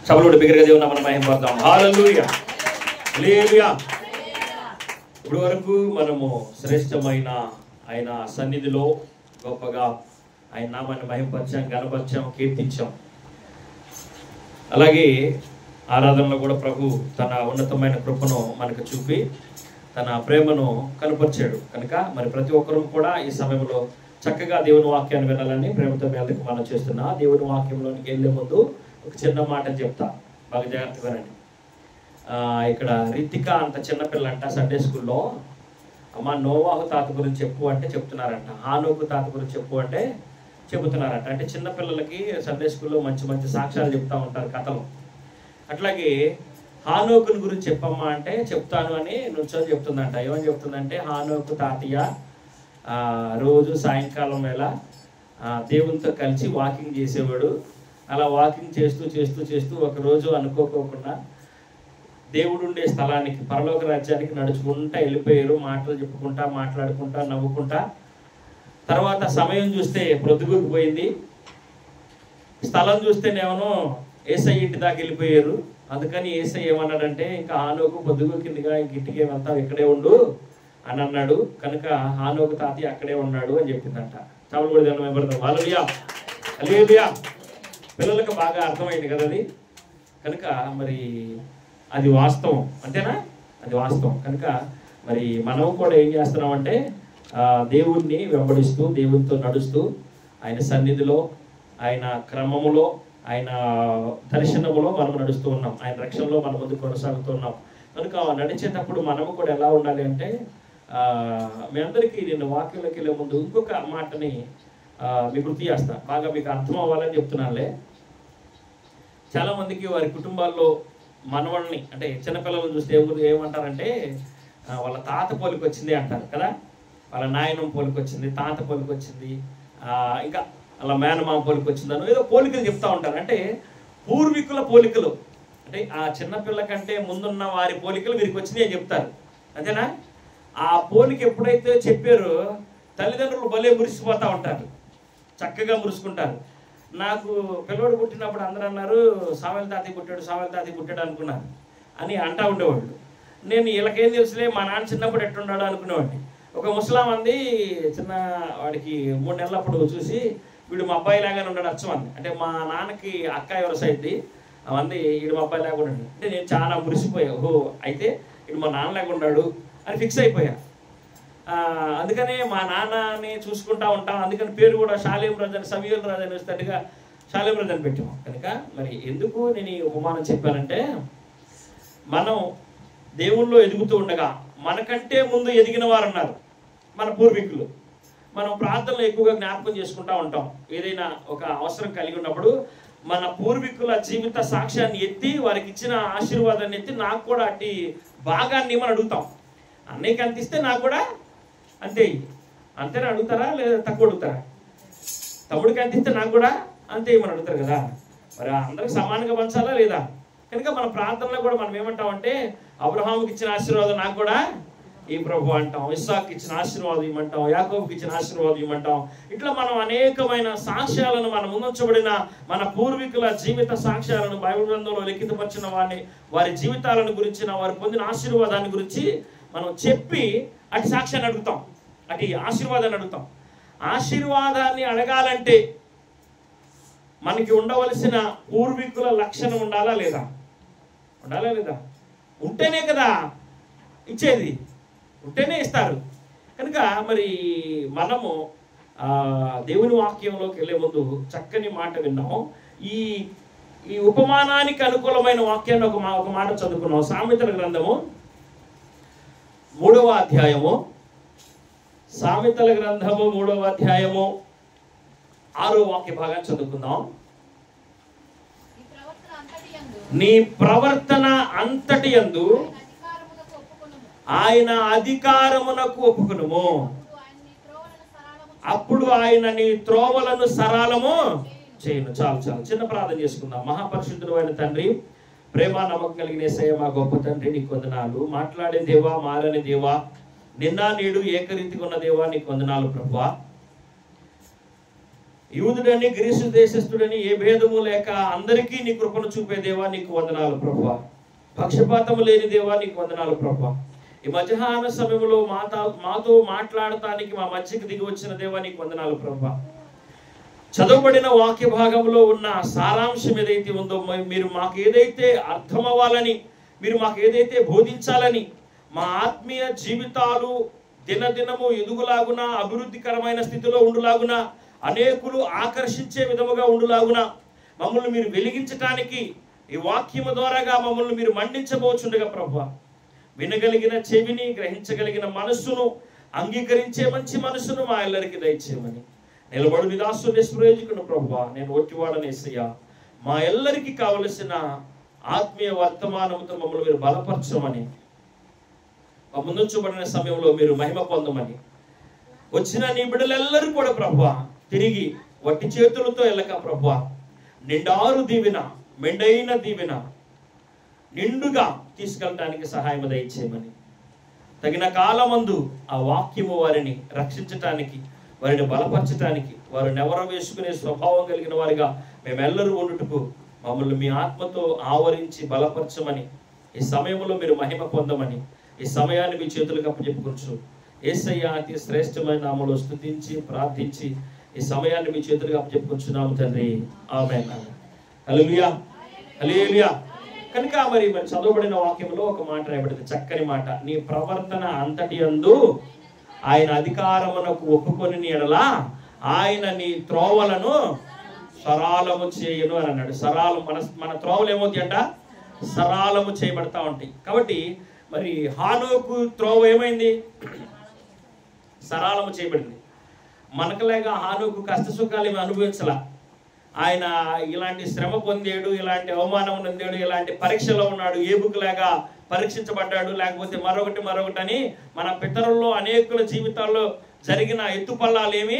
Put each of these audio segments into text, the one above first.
సభలో బిగ్గరగా దేవుని నామమున మహిమ పడతాం. హల్లెలూయా, హల్లెలూయా. ఇప్పుడు వరకు మనము శ్రేష్టమైన ఆయన సన్నిధిలో గొప్పగా ఆయన నామాన్ని మహిమపరిచాం, గణపరిచాం, కీర్తించాం. అలాగే ఆరాధనలో కూడా ప్రభు తన ఉన్నతమైన కృపను మనకు చూపి తన ప్రేమను కనపరిచాడు. కనుక మరి ప్రతి ఒక్కరూ కూడా ఈ సమయంలో చక్కగా దేవుని వాక్యాన్ని వినాలని ప్రేమతో మేరకు మనం చేస్తున్నా. దేవుని వాక్యంలోనికి వెళ్ళే ముందు ఒక చిన్న మాట చెప్తా, బాగా జాగ్రత్తగా వినండి. ఇక్కడ రితిక అంత చిన్నపిల్ల అంట సండే స్కూల్లో అమ్మ నోవాహు తాత గురించి చెప్పు అంటే చెప్తున్నారంట, హానోకు తాత గురించి చెప్పు అంటే చెబుతున్నారంట. అంటే చిన్నపిల్లలకి సండే స్కూల్లో మంచి మంచి సాక్ష్యాలు చెప్తూ ఉంటారు, కథలు. అట్లాగే హానోకుని గురించి చెప్పమ్మా అంటే చెప్తాను అని నుంచొని చెప్తుందంట. ఏమని చెప్తుందంటే, హానోకు తాతయ్య రోజు సాయంకాలం వేళ దేవునితో కలిసి వాకింగ్ చేసేవాడు. అలా వాకింగ్ చేస్తూ చేస్తూ చేస్తూ ఒకరోజు అనుకోకుండా దేవుడు ఉండే స్థలానికి, పరలోక రాజ్యానికి నడుచుకుంటా వెళ్ళిపోయారు. మాటలు చెప్పుకుంటా, మాట్లాడుకుంటా, నవ్వుకుంటా. తర్వాత సమయం చూస్తే ప్రొద్దుగుకు పోయింది. స్థలం చూస్తేనేమో ఏసై ఇంటి దాకా వెళ్ళిపోయారు. అందుకని ఏసై ఏమన్నాడంటే, ఇంకా హానోకు పొద్దుగు కిందిగా ఇంక ఇంటికి ఏమంతా ఇక్కడే ఉండు అని అన్నాడు. కనుక హానోకు తాతయ్య అక్కడే ఉన్నాడు అని చెప్పిందంట. చాలు కూడా జనం ఏమడతాం. హల్లెలూయా, హల్లెలూయా. పిల్లలకు బాగా అర్థమైంది కదా అది. కనుక మరి అది వాస్తవం, అంతేనా? అది వాస్తవం. కనుక మరి మనం కూడా ఏం చేస్తున్నామంటే దేవుణ్ణి వెంబడిస్తూ, దేవునితో నడుస్తూ, ఆయన సన్నిధిలో, ఆయన క్రమములో, ఆయన దర్శనములో మనం నడుస్తూ ఉన్నాం. ఆయన రక్షణలో మన ముందు కొనసాగుతూ ఉన్నాం. కనుక నడిచేటప్పుడు మనము కూడా ఎలా ఉండాలి అంటే, మీ అందరికీ నేను వాక్యంలోకి వెళ్ళే ముందు ఇంకొక మాటని మీకు గుర్తు చేస్తా, బాగా మీకు అర్థం అవ్వాలని చెప్తున్నానులే. చాలామందికి వారి కుటుంబాల్లో మనవల్ని, అంటే చిన్నపిల్లలను చూస్తే ఏమంటారంటే వాళ్ళ తాత పోలికి వచ్చింది అంటారు కదా. వాళ్ళ నాయనం పోలికి వచ్చింది, తాత పోలికి వచ్చింది, ఇంకా అలా మేనమామ పోలికి వచ్చిందనో ఏదో పోలికలు చెప్తూ ఉంటారు. అంటే పూర్వీకుల పోలికలు, అంటే ఆ చిన్నపిల్ల కంటే ముందున్న వారి పోలికలు వీరికి వచ్చినాయి అని చెప్తారు, అంతేనా? ఆ పోలిక ఎప్పుడైతే చెప్పారో తల్లిదండ్రులు భలే మురిసిపోతూ ఉంటారు, చక్కగా మురుసుకుంటారు. నాకు పిల్లవాడు పుట్టినప్పుడు అందరూ అన్నారు, సామెల తాతయ్య పుట్టాడు, సామెల తాతయ్య పుట్టాడు అనుకున్నారు అని అంటూ ఉండేవాళ్ళు. నేను వీళ్ళకేం తెలుసులే, మా నాన్న చిన్నప్పుడు ఎట్టున్నాడు అనుకునేవాడిని. ఒక ముసలాం అంది, చిన్న వాడికి 3 నెలలప్పుడు చూసి, వీడు మా అబ్బాయి లాగానే ఉన్నాడు అచ్చం అంది. అంటే మా నాన్నకి అక్క ఎవరి సైడ్ది అవంది, వీడు మా అబ్బాయి లాగా ఉన్నాడు. అంటే నేను చాలా మురిసిపోయా, ఓహో అయితే వీడు మా నాన్న లాగా ఉన్నాడు అని ఫిక్స్ అయిపోయా. అందుకనే మా నాన్నని చూసుకుంటా ఉంటాం. అందుకని పేరు కూడా షాలేం రాజు అని, సమీయుల్ రాజు అని వస్తేట్టుగా షాలేం రాజు అని పెట్టాము. కనుక మరి ఎందుకు నేను ఈ ఉపమానం చెప్పానంటే, మనం దేవుళ్ళో ఎదుగుతూ ఉండగా మనకంటే ముందు ఎదిగిన వారు ఉన్నారు, మన పూర్వీకులు. మనం ప్రార్థనలో ఎక్కువగా జ్ఞాపకం చేసుకుంటూ ఉంటాం. ఏదైనా ఒక అవసరం కలిగి ఉన్నప్పుడు మన పూర్వీకుల జీవిత సాక్ష్యాన్ని ఎత్తి, వారికి ఇచ్చిన ఆశీర్వాదాన్ని ఎత్తి, నాకు కూడా అట్టి భాగాన్ని మనం అడుగుతాం. అన్నయ్యకి అంత ఇస్తే నాకు కూడా అంతే, అంతేనా అడుగుతారా లేదా తక్కువ అడుగుతారా? తమ్ముడికి అంత ఇస్తే నాకు కూడా అంతే ఇవ్వమని అడుగుతారు కదా. మరి అందరికి సమానంగా పంచాలా లేదా? కనుక మన ప్రార్థనలో కూడా మనం ఏమంటామంటే, అబ్రహాముకి ఇచ్చిన ఆశీర్వాదం నాకు కూడా ఈ ప్రభు అంటాం, ఇస్సాకు ఇచ్చిన ఆశీర్వాదం ఇవ్వమంటాం, యాకోబుకి ఇచ్చిన ఆశీర్వాదం ఇవ్వమంటాం. ఇట్లా మనం అనేకమైన సాక్ష్యాలను, మన ముందుంచబడిన మన పూర్వీకుల జీవిత సాక్ష్యాలను బైబిల్ గ్రంథంలో లిఖితపరిచిన వారి జీవితాలను గురించిన, వారు పొందిన ఆశీర్వాదాన్ని గురించి మనం చెప్పి అటు సాక్ష్యాన్ని అడుగుతాం, అటు ఆశీర్వాదాన్ని అడుగుతాం. ఆశీర్వాదాన్ని అడగాలంటే మనకి ఉండవలసిన పూర్వీకుల లక్షణం ఉండాలా లేదా? ఉండాలా లేదా? ఉంటేనే కదా ఇచ్చేది, ఉంటేనే ఇస్తారు. కనుక మరి మనము దేవుని వాక్యంలోకి వెళ్ళే ముందు చక్కని మాట విన్నాము. ఈ ఉపమానానికి అనుకూలమైన వాక్యాన్ని ఒక మాట చదువుకున్నాం. సామెతల గ్రంథము 3వ అధ్యాయము, సామెతల గ్రంథము 3వ అధ్యాయము 6వ వాక్య భాగాన్ని చదువుకుందాం. నీ ప్రవర్తన అంతటి యందు ఆయన అధికారమునకు ఒప్పుకొనుము, అప్పుడు ఆయన నీ త్రోవలను సరళము చేయును. చాలు చాలు, చిన్న ప్రార్థన చేసుకుందాం. మహాపరిశుద్ధుడు అయిన తండ్రి, ప్రేమ నమ్మకం కలిగిన యేసయ్య మా గొప్ప తండ్రి, నీకు వందనాలు. మాట్లాడే దేవా, మారని దేవా, నిన్న నేడు ఏకరీతిగా ఉన్న దేవా, నీకు వందనాలు ప్రభువా. యూదుడని గ్రీసు దేశస్థుడని ఏ భేదము లేక అందరికీ నీ కృపను చూపే దేవా నీకు వందనాలు ప్రభువా. పక్షపాతము లేని దేవా నీకు వందనాలు ప్రభువా. ఈ మధ్యాహ్న సమయంలో మాతో మాట్లాడటానికి మా మధ్యకి దిగి వచ్చిన దేవా నీకు వందనాలు ప్రభువా. చదవబడిన వాక్య భాగంలో ఉన్న సారాంశం ఏదైతే ఉందో మీరు మాకు ఏదైతే అర్థం అవ్వాలని, మీరు మాకు ఏదైతే బోధించాలని, మా ఆత్మీయ జీవితాలు దినదినము ఎదుగులాగున, అభివృద్ధికరమైన స్థితిలో ఉండులాగున, అనేకులు ఆకర్షించే విధముగా ఉండులాగున మమ్మల్ని మీరు వెలిగించటానికి ఈ వాక్యము ద్వారాగా మమ్మల్ని మీరు మండించబోచుండగా ప్రభువా, వినగలిగిన చెవిని, గ్రహించగలిగిన మనస్సును, అంగీకరించే మంచి మనస్సును మా ಎಲ್ಲరికి దయచేయమని నిలబడు నిదాసు నిష్ప్రయోజకుడు ప్రభువా. నేను ఒట్టివాడని యేసయ్యా, మా ಎಲ್ಲరికి కావలసిన ఆత్మీయ వర్తమానంతో మమ్మల్ని మీరు బలపరచమని, మా ముందుంచబడిన సమయంలో మీరు మహిమ పొందమని, వచ్చిన నీ బిడ్డలెల్లరూ కూడా ప్రభువా తిరిగి వట్టి చేతులతో వెళ్ళక ప్రభువా నిండారు దీవెన, మెండైన దీవెన నిండుగా తీసుకెళ్ళడానికి సహాయం దయచేయమని, తగిన కాలమందు ఆ వాక్యము వారిని రక్షించటానికి, వారిని బలపరచటానికి, వారు నెవర వేసుకునే స్వభావం కలిగిన వారిగా మేమెల్లరూ ఉండుటకు మమ్మల్ని మీ ఆత్మతో ఆవరించి బలపరచమని, ఈ సమయంలో మీరు మహిమ పొందమని, ఈ సమయాన్ని మీ చేతులకు అప్పచెప్పుకోవచ్చు. యేసయ్య అతి శ్రేష్టమైన నామములో స్తుతించి ప్రార్థించి ఈ సమయాన్ని మీ చేతులకు అప్పచెప్పుకొచ్చున్నాము తండ్రి. ఆమేన్. హల్లెలూయా, హల్లెలూయా. కనుక మరి చదవబడిన వాక్యంలో ఒక మాట రాయబడింది, చక్కని మాట. నీ ప్రవర్తన అంతటి యందు ఆయన అధికారమునకు ఒప్పుకొని ఎడల ఆయన నీ త్రోవలను సరాలము చేయను అని అన్నాడు. సరాలం మన త్రోవలు ఏమవుతాయంట? సరాలము చేయబడతా ఉంటాయి. కాబట్టి మరి హానోకు త్రోవ ఏమైంది? సరాలము చేయబడింది. మనకులేగా హానోకు కష్ట సుఖాలు ఏమి అనుభవించలా. ఆయన ఇలాంటి శ్రమ పొందాడు, ఇలాంటి అవమానం పొందాడు, ఇలాంటి పరీక్షలో ఉన్నాడు, ఏబుకులాగా పరీక్షించబడ్డాడు, లేకపోతే మరొకటి అని మన పితరుల్లో అనేకుల జీవితాల్లో జరిగిన ఎత్తుపల్లాలు ఏమి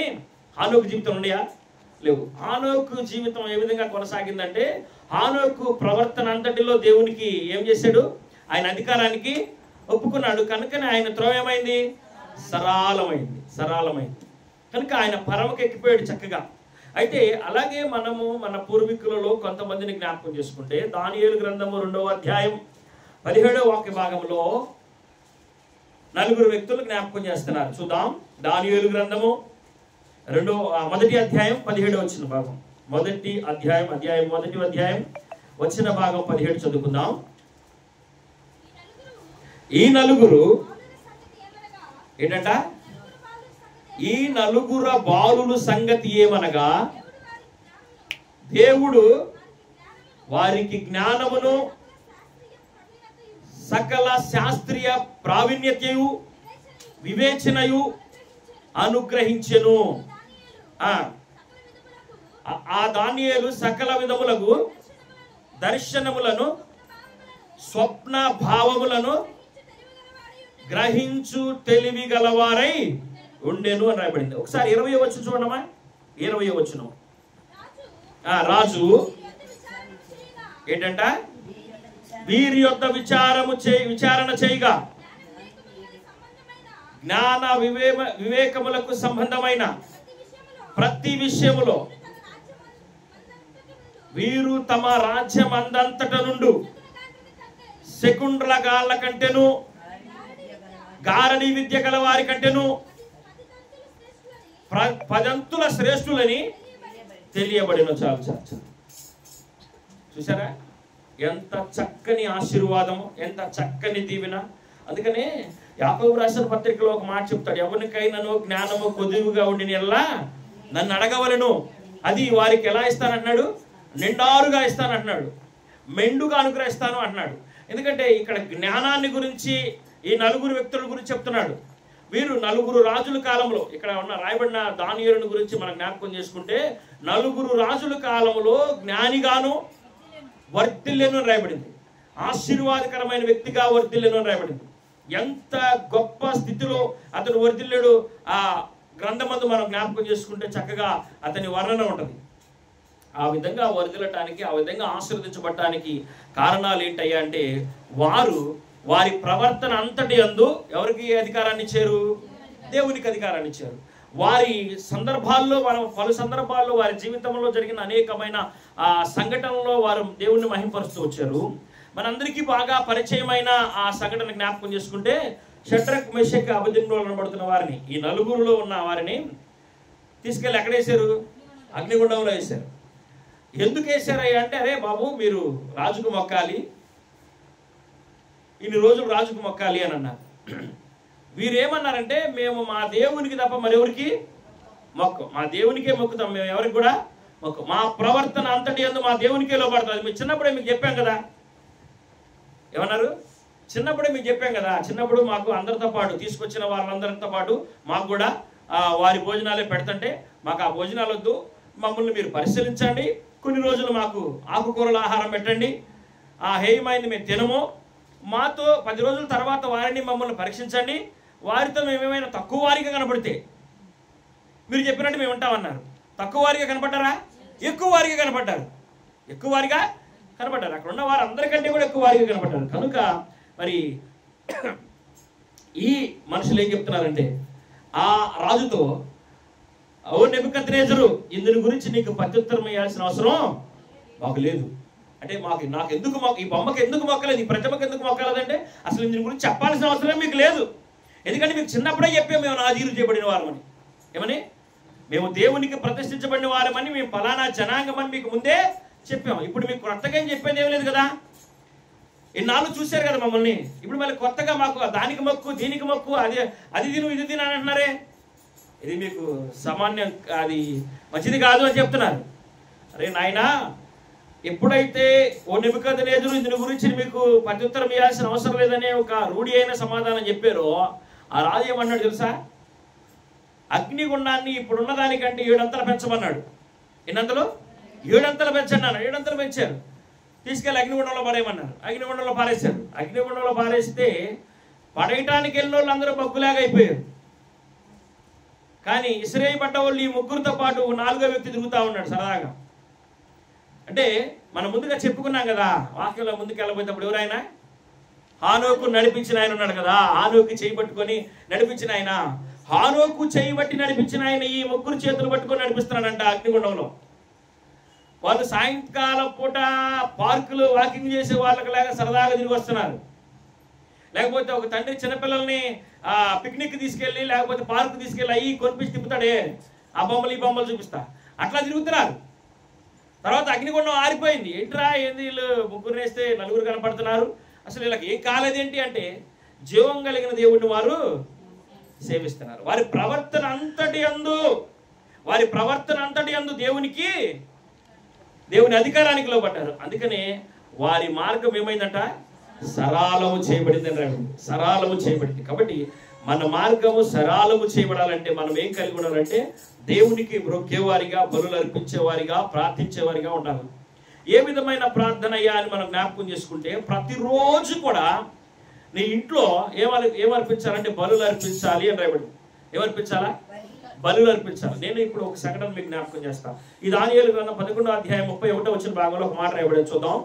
హానోకు జీవితం ఉన్నాయా? లేవు. హానోకు జీవితం ఏ విధంగా కొనసాగిందంటే, హానోకు ప్రవర్తన అంతటిలో దేవునికి ఏం చేశాడు? ఆయన అధికారానికి ఒప్పుకున్నాడు. కనుకనే ఆయన త్రోవ ఏమైంది? సరాలమైంది. కనుక ఆయన పరమకు ఎక్కిపోయాడు చక్కగా. అయితే అలాగే మనము మన పూర్వీకులలో కొంతమందిని జ్ఞాపకం చేసుకుంటే, దానియేలు గ్రంథము 2వ అధ్యాయం 17వ వాక్య భాగంలో 4 వ్యక్తులు జ్ఞాపకం చేస్తున్నారు. చూద్దాం. దానియేలు గ్రంథము 1వ అధ్యాయం 17వ వచన భాగం. మొదటి అధ్యాయం వచన భాగం 17 చదువుకుందాం. ఈ నలుగురు ఏంటంట? ఈ నలుగురు బాలుల సంగతి ఏమనగా, దేవుడు వారికి జ్ఞానమును సకల శాస్త్రీయ ప్రావీణ్యతయు వివేచనయు అనుగ్రహించెను. ఆ దానియేలు సకల విధములకు దర్శనములను స్వప్న భావములను గ్రహించు తెలివి గలవారై ఉండెను అని రాయబడింది. ఒకసారి 20వ వచనం చూడమ్మా. 20వ వచనం. రాజు ఏంటంట? వీరి యొక్క విచారణ చేయగా జ్ఞాన వివేకములకు సంబంధమైన ప్రతి విషయములో వీరు తమ రాజ్యమందంతట నుండి శకుండ్ల గాళ్ళ కంటేను, గారడీ విద్య గల వారి కంటేను 10 శ్రేష్ఠులని తెలియబడిన. చాలు. చూసారా ఎంత చక్కని ఆశీర్వాదము, ఎంత చక్కని దీవెన. అందుకనే యాకోబు రాసిన పత్రికలో ఒక మాట చెప్తాడు, ఎవరికైనాను జ్ఞానము కొద్దిగా ఉండినల్లా నన్ను అడగవలను, అది వారికి ఎలా ఇస్తానంటున్నాడు? నిండారుగా ఇస్తానంటున్నాడు, మెండుగా అనుగ్రహిస్తాను అంటున్నాడు. ఎందుకంటే ఇక్కడ జ్ఞానాన్ని గురించి ఈ 4 వ్యక్తుల గురించి చెప్తున్నాడు. వీరు 4 రాజుల కాలంలో, ఇక్కడ ఉన్న రాయబడిన దానియేలుని గురించి మనం జ్ఞాపకం చేసుకుంటే, 4 రాజుల కాలంలో జ్ఞానిగాను వర్ధిల్లెను రాయబడింది. ఆశీర్వాదకరమైన వ్యక్తిగా వర్ధిల్లెను రాయబడింది. ఎంత గొప్ప స్థితిలో అతను వర్ధిల్లాడు ఆ గ్రంథమందు మనం జ్ఞాపకం చేసుకుంటే చక్కగా అతని వర్ణన ఉంటుంది. ఆ విధంగా వర్ధిల్లటానికి, ఆ విధంగా ఆశీర్వదించబడటానికి కారణాలు ఏంటయ్యా అంటే, వారి ప్రవర్తన అంతటి యందు ఎవరికి అధికారాన్ని ఇచ్చారు? దేవునికి అధికారాన్ని ఇచ్చారు. వారి సందర్భాల్లో పలు సందర్భాల్లో వారి జీవితంలో జరిగిన అనేకమైన సంఘటనలో వారు దేవుణ్ణి మహింపరుస్తూ వచ్చారు. మనందరికీ బాగా పరిచయమైన ఆ సంఘటన జ్ఞాపకం చేసుకుంటే, షడ్రక్ మెషక్ అబేద్నెగో అనబడుతున్న వారిని, ఈ నలుగురులో ఉన్న వారిని తీసుకెళ్ళి ఎక్కడ వేశారు? అగ్నిగుండంలో వేశారు. ఎందుకు వేశారయ్యా అంటే, అరే బాబు మీరు రాజుకు మొక్కాలి, ఇన్ని రోజులు రాజుకు మొక్కాలి అని అన్నారు. వీరేమన్నారంటే, మేము మా దేవునికి తప్ప మరెవరికి మొక్కం, మా దేవునికే మొక్కుతాం, మేము ఎవరికి కూడా మొక్కం, మా ప్రవర్తన అంతటి యందు మా దేవునికే లోపడుతుంది. మేము చిన్నప్పుడే మీకు చెప్పాం కదా. ఏమన్నారు? చిన్నప్పుడే మీకు చెప్పాం కదా. చిన్నప్పుడు మాకు అందరితో పాటు తీసుకొచ్చిన వాళ్ళందరితో పాటు మాకు కూడా వారి భోజనాలే పెడుతుంటే మాకు ఆ భోజనాలు వద్దు, మమ్మల్ని మీరు పరిశీలించండి, కొన్ని రోజులు మాకు ఆకుకూరల ఆహారం పెట్టండి, ఆ హేయమైంది మేము తినము, మాతో 10 రోజుల తర్వాత వారిని మమ్మల్ని పరీక్షించండి, వారితో మేమేమైనా తక్కువ వారిగా కనపడితే మీరు చెప్పినట్టు మేము ఉంటామన్నారు. తక్కువ వారిగా కనపడ్డారా? ఎక్కువ వారిగా కనపడ్డారు. ఎక్కువ వారిగా కనపడ్డారు. అక్కడ ఉన్న వారు అందరికంటే కూడా ఎక్కువ వారిగా కనపడ్డారు. కనుక మరి ఈ మనుషులు ఏం చెప్తున్నారంటే, ఆ రాజుతో, ఓ నెబుకద్నెజరు, ఇందుని గురించి నీకు ప్రత్యుత్తరం ఇవ్వాల్సిన అవసరం మాకు లేదు. అంటే నాకు ఎందుకు ఈ బొమ్మకి ఎందుకు మొక్కలేదు, ఈ ప్రతిమకు ఎందుకు మొక్కలేదంటే, అసలు దీని గురించి చెప్పాల్సిన అవసరం మీకు లేదు. ఎందుకంటే మీకు చిన్నప్పుడే చెప్పాము మేము నాజీరు చేయబడిన వారమని. ఏమని? మేము దేవునికి ప్రతిష్ఠించబడిన వారమని, మేము ఫలానా జనాంగం అని మీకు ముందే చెప్పాము. ఇప్పుడు మీకు కొత్తగా ఏం చెప్పేది ఏం లేదు కదా. ఇన్నాళ్ళు చూశారు కదా మమ్మల్ని. ఇప్పుడు మళ్ళీ కొత్తగా మాకు దానికి మొక్కు, దీనికి మొక్కు, అది తిను ఇది తిను అని అంటున్నారే. ఇది మీకు సామాన్యం, అది మంచిది కాదు అని చెప్తున్నారు. అరే నాయనా, ఎప్పుడైతే ఓ నెబుకద్నెజరు దీని గురించి మీకు ప్రత్యుత్తరం ఇవ్వాల్సిన అవసరం లేదనే ఒక రూఢి అయిన సమాధానం చెప్పారో, ఆ రాజు ఏమన్నాడు తెలుసా? అగ్నిగుండాన్ని ఇప్పుడున్న దానికంటే 7 అంతలు పెంచమన్నాడు. ఎన్నంతలు? 7 అంతలు పెంచండి అన్నాడు. 7 అంతలు పెంచారు. తీసుకెళ్ళి అగ్నిగుండంలో పారేయమన్నారు. అగ్నిగుండంలో పారేశారు. అగ్నిగుండంలో పారేస్తే పడేయటానికి వెళ్ళిన వాళ్ళు అందరూ బగ్గులాగా అయిపోయారు. కానీ ఇసిరేయబడ్డ వాళ్ళు ఈ ముగ్గురితో పాటు 4వ వ్యక్తి తిరుగుతూ ఉన్నాడు సరదాగా. అంటే మనం ముందుగా చెప్పుకున్నాం కదా, వాక్యంలో ముందుకు వెళ్ళబోయేటప్పుడు ఎవరైనా హానోకు నడిపించిన ఆయన ఉన్నాడు కదా. హానోకు చేయి పట్టుకొని నడిపించిన ఆయన, హానోకు చేయి బట్టి నడిపించిన ఆయన ఈ ముగ్గురు చేతులు పట్టుకొని నడిపిస్తున్నాడంట అగ్నిగుండంలో. వాళ్ళు సాయంకాలం పూట పార్కులు వాకింగ్ చేసే వాళ్ళకి సరదాగా తిరిగి వస్తున్నారు. లేకపోతే ఒక తండ్రి చిన్నపిల్లల్ని పిక్నిక్ తీసుకెళ్ళి, లేకపోతే పార్కు తీసుకెళ్ళి అయ్యి కొనిపించి తిప్పుతాడే, ఆ బొమ్మలు ఈ బొమ్మలు చూపిస్తా, అట్లా తిరుగుతున్నారు. తర్వాత అగ్నిగుండం ఆరిపోయింది. ఏంట్రా ఏంది వీళ్ళు ముగ్గురు వేస్తే 4 కనపడుతున్నారు, అసలు వీళ్ళకి ఏం కాలేదేంటి అంటే, జీవం కలిగిన దేవుడిని వారు సేవిస్తున్నారు. వారి ప్రవర్తన అంతటి యందు దేవుని అధికారానికి లోబడ్డారు. అందుకనే వారి మార్గం ఏమైందంట? సరాలము చేయబడింది అని రాయండి. సరాలము చేయబడింది. కాబట్టి మన మార్గము సరాలము చేయబడాలంటే మనం ఏం కలిగి ఉండాలంటే, దేవునికి మొక్కేవారిగా, బలులు అర్పించేవారిగా, ప్రార్థించేవారిగా ఉండాలి. ఏ విధమైన ప్రార్థన అయ్యా అని మనం జ్ఞాపకం చేసుకుంటే, ప్రతిరోజు కూడా నీ ఇంట్లో ఏమర్పించాలంటే బలులు అర్పించాలి అని రాయబడింది. ఏమర్పించాలా? బలులు అర్పించాలి. నేను ఇప్పుడు ఒక సంఘటన మీకు జ్ఞాపకం చేస్తాను. ఈ దానియేలు గ్రంథం 11వ అధ్యాయం 31వ వచ్చిన భాగంలో ఒక మాట రాయబడింది, చూద్దాం.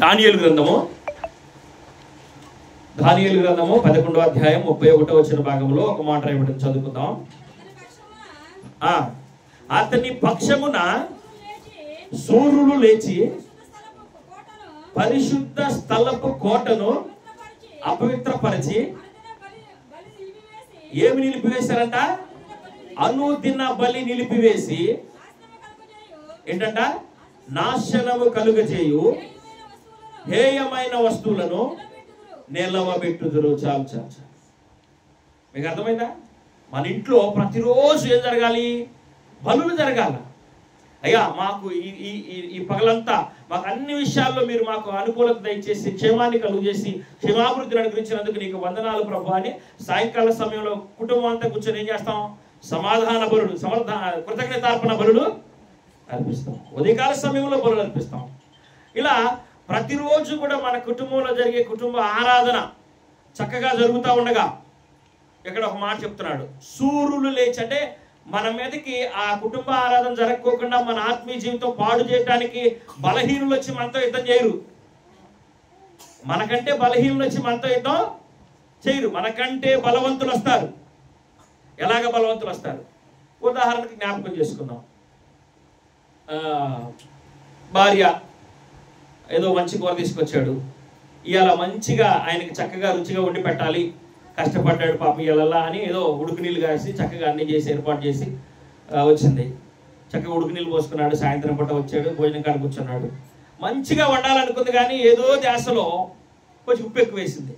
దానియేలు గ్రంథము 11వ అధ్యాయం 31వ వచ్చిన భాగంలో ఒక మాట రాయబడింది, చదువుకుందాం. అతని పక్షమున సూర్యులు లేచి పరిశుద్ధ స్థలపు కోటను అపవిత్రపరిచి ఏమి నిలిపివేశారంట? అనుదిన బలి నిలిపివేసి ఏంటంట? నాశనము కలుగజేయు హేయమైన వస్తువులను నిలవబెట్టుదురు. చాలు చాలు చాలు. మీకు అర్థమైందా? మన ఇంట్లో ప్రతిరోజు ఏం జరగాలి? బలులు జరగాల. అయ్యా మాకు ఈ పగలంతా మాకు అన్ని విషయాల్లో మీరు మాకు అనుకూలత దయచేసి క్షేమాన్ని కలుగు చేసి క్షేమాభివృద్ధిని అనుగ్రహించినందుకు నీకు వందనాలు ప్రభు అని సాయంకాల సమయంలో కుటుంబం అంతా కూర్చొని ఏం చేస్తాం? సమాధాన బలులు, కృతజ్ఞతార్పణ బలులు అర్పిస్తాం. ఉదయకాల సమయంలో బలులు అర్పిస్తాం. ఇలా ప్రతిరోజు కూడా మన కుటుంబంలో జరిగే కుటుంబ ఆరాధన చక్కగా జరుగుతూ ఉండగా ఇక్కడ ఒక మాట చెప్తున్నాడు, సూర్యులు లేచి, అంటే మన మీదకి ఆ కుటుంబ ఆరాధన జరగకోకుండా మన ఆత్మీయ జీవితం పాడు చేయడానికి బలహీనులు వచ్చి మనతో యుద్ధం చేయరు. మనకంటే బలహీనులు వచ్చి మనతో యుద్ధం చేయరు, మనకంటే బలవంతులు వస్తారు. ఎలాగ బలవంతులు వస్తారు? ఉదాహరణకి జ్ఞాపకం చేసుకుందాం. భార్య ఏదో మంచి కూర తీసుకొచ్చాడు, ఇవాళ మంచిగా ఆయనకి చక్కగా రుచిగా వండి పెట్టాలి, కష్టపడ్డాడు పాపం ఇవాళ అని ఏదో ఉడుకు నీళ్ళు కాసి చక్కగా అన్నీ చేసి ఏర్పాటు చేసి వచ్చింది. చక్కగా ఉడుకు నీళ్ళు పోసుకున్నాడు, సాయంత్రం పూట వచ్చాడు, భోజనం కాడ కూర్చున్నాడు. మంచిగా వండాలనుకుంది కానీ ఏదో ధ్యాసలో కొంచెం ఉప్పు ఎక్కువ వేసింది.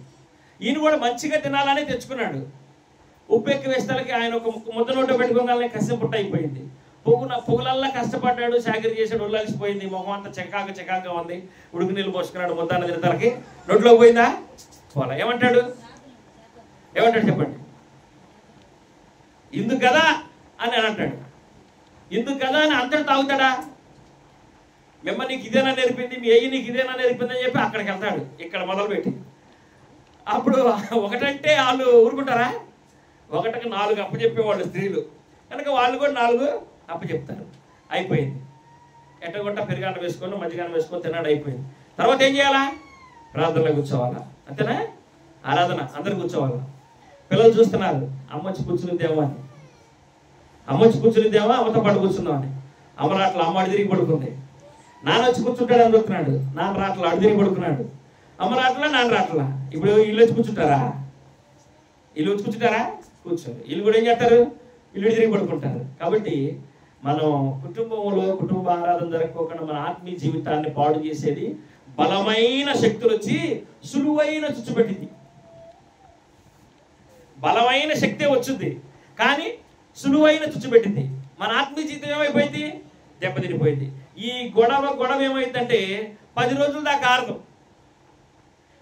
ఈయన కూడా మంచిగా తినాలని తెచ్చుకున్నాడు. ఉప్పు ఎక్కువ వేసేసరికి ఆయన ఒక ముద్ద నోట పెట్టుకోగానే కష్టం పుట్ట అయిపోయింది. పొగులల్లా కష్టపడ్డాడు, చాకరీ చేసాడు, ఒళ్ళలిసిపోయింది, మొహం అంతా చెకాగా ఉంది. ఉడుకు నీళ్ళు పోసుకున్నాడు, ముద్దాన్న తినతలకి నోట్లో పోయిందా? పోలా. ఏమంటాడు చెప్పండి? ఇందుకు కదా అని అంటాడు. ఇందుకు కదా అని అంతటి తాగుతాడా? మిమ్మల్ని నీకు ఇదేనా నేర్పింది, మీ అయ్యి నీకు ఇదేనా నేర్పింది అని చెప్పి అక్కడికి వెళ్తాడు, ఇక్కడ మొదలుపెట్టి. అప్పుడు ఒకటంటే వాళ్ళు ఊరుకుంటారా? ఒకటికి 4 అప్పచెప్పేవాళ్ళు స్త్రీలు కనుక వాళ్ళు కూడా 4 అప్పచెప్తారు. అయిపోయింది. ఎట్టగొట్ట పెరుగన్నం వేసుకొని మజ్జిగన్నం వేసుకొని తిన్నాడు, అయిపోయింది. తర్వాత ఏం చేయాలా? ప్రార్థనలో కూర్చోవాలా, అంతేనా? ఆరాధన అందరు కూర్చోవాలా. పిల్లలు చూస్తున్నారు, అమ్మొచ్చి కూర్చునిద్దేమో అని. అమ్మొచ్చి కూర్చునిద్దేమో, అమ్మతో పడు కూర్చుందామని. అమ్మ రాట్ల, అమ్మ అడి తిరిగి పడుకుంది. నాన్న వచ్చి కూర్చుంటాడు అని చెప్తున్నాడు, నాన్న రాట్ల అడి తిరిగి పడుకున్నాడు. అమ్మ రాట్లా, నాన్న రాట్లా. ఇప్పుడు వీళ్ళు వచ్చి కూర్చుంటారా? వీళ్ళు వచ్చి కూర్చుంటారా? కూర్చోరు. వీళ్ళు కూడా ఏం చేస్తారు? వీళ్ళు తిరిగి పడుకుంటారు. కాబట్టి మనం కుటుంబంలో కుటుంబ ఆరాధన జరగకోకుండా మన ఆత్మీయ జీవితాన్ని పాడు చేసేది బలమైన శక్తులు వచ్చి సులువైన చుచ్చు పెట్టింది. బలమైన శక్తే వచ్చింది కానీ సులువైన చుచ్చు పెట్టింది. మన ఆత్మీయ జీవితం ఏమైపోయింది? దెబ్బతినిపోయింది. ఈ గొడవ ఏమైందంటే 10 రోజుల దాకా ఆరదు.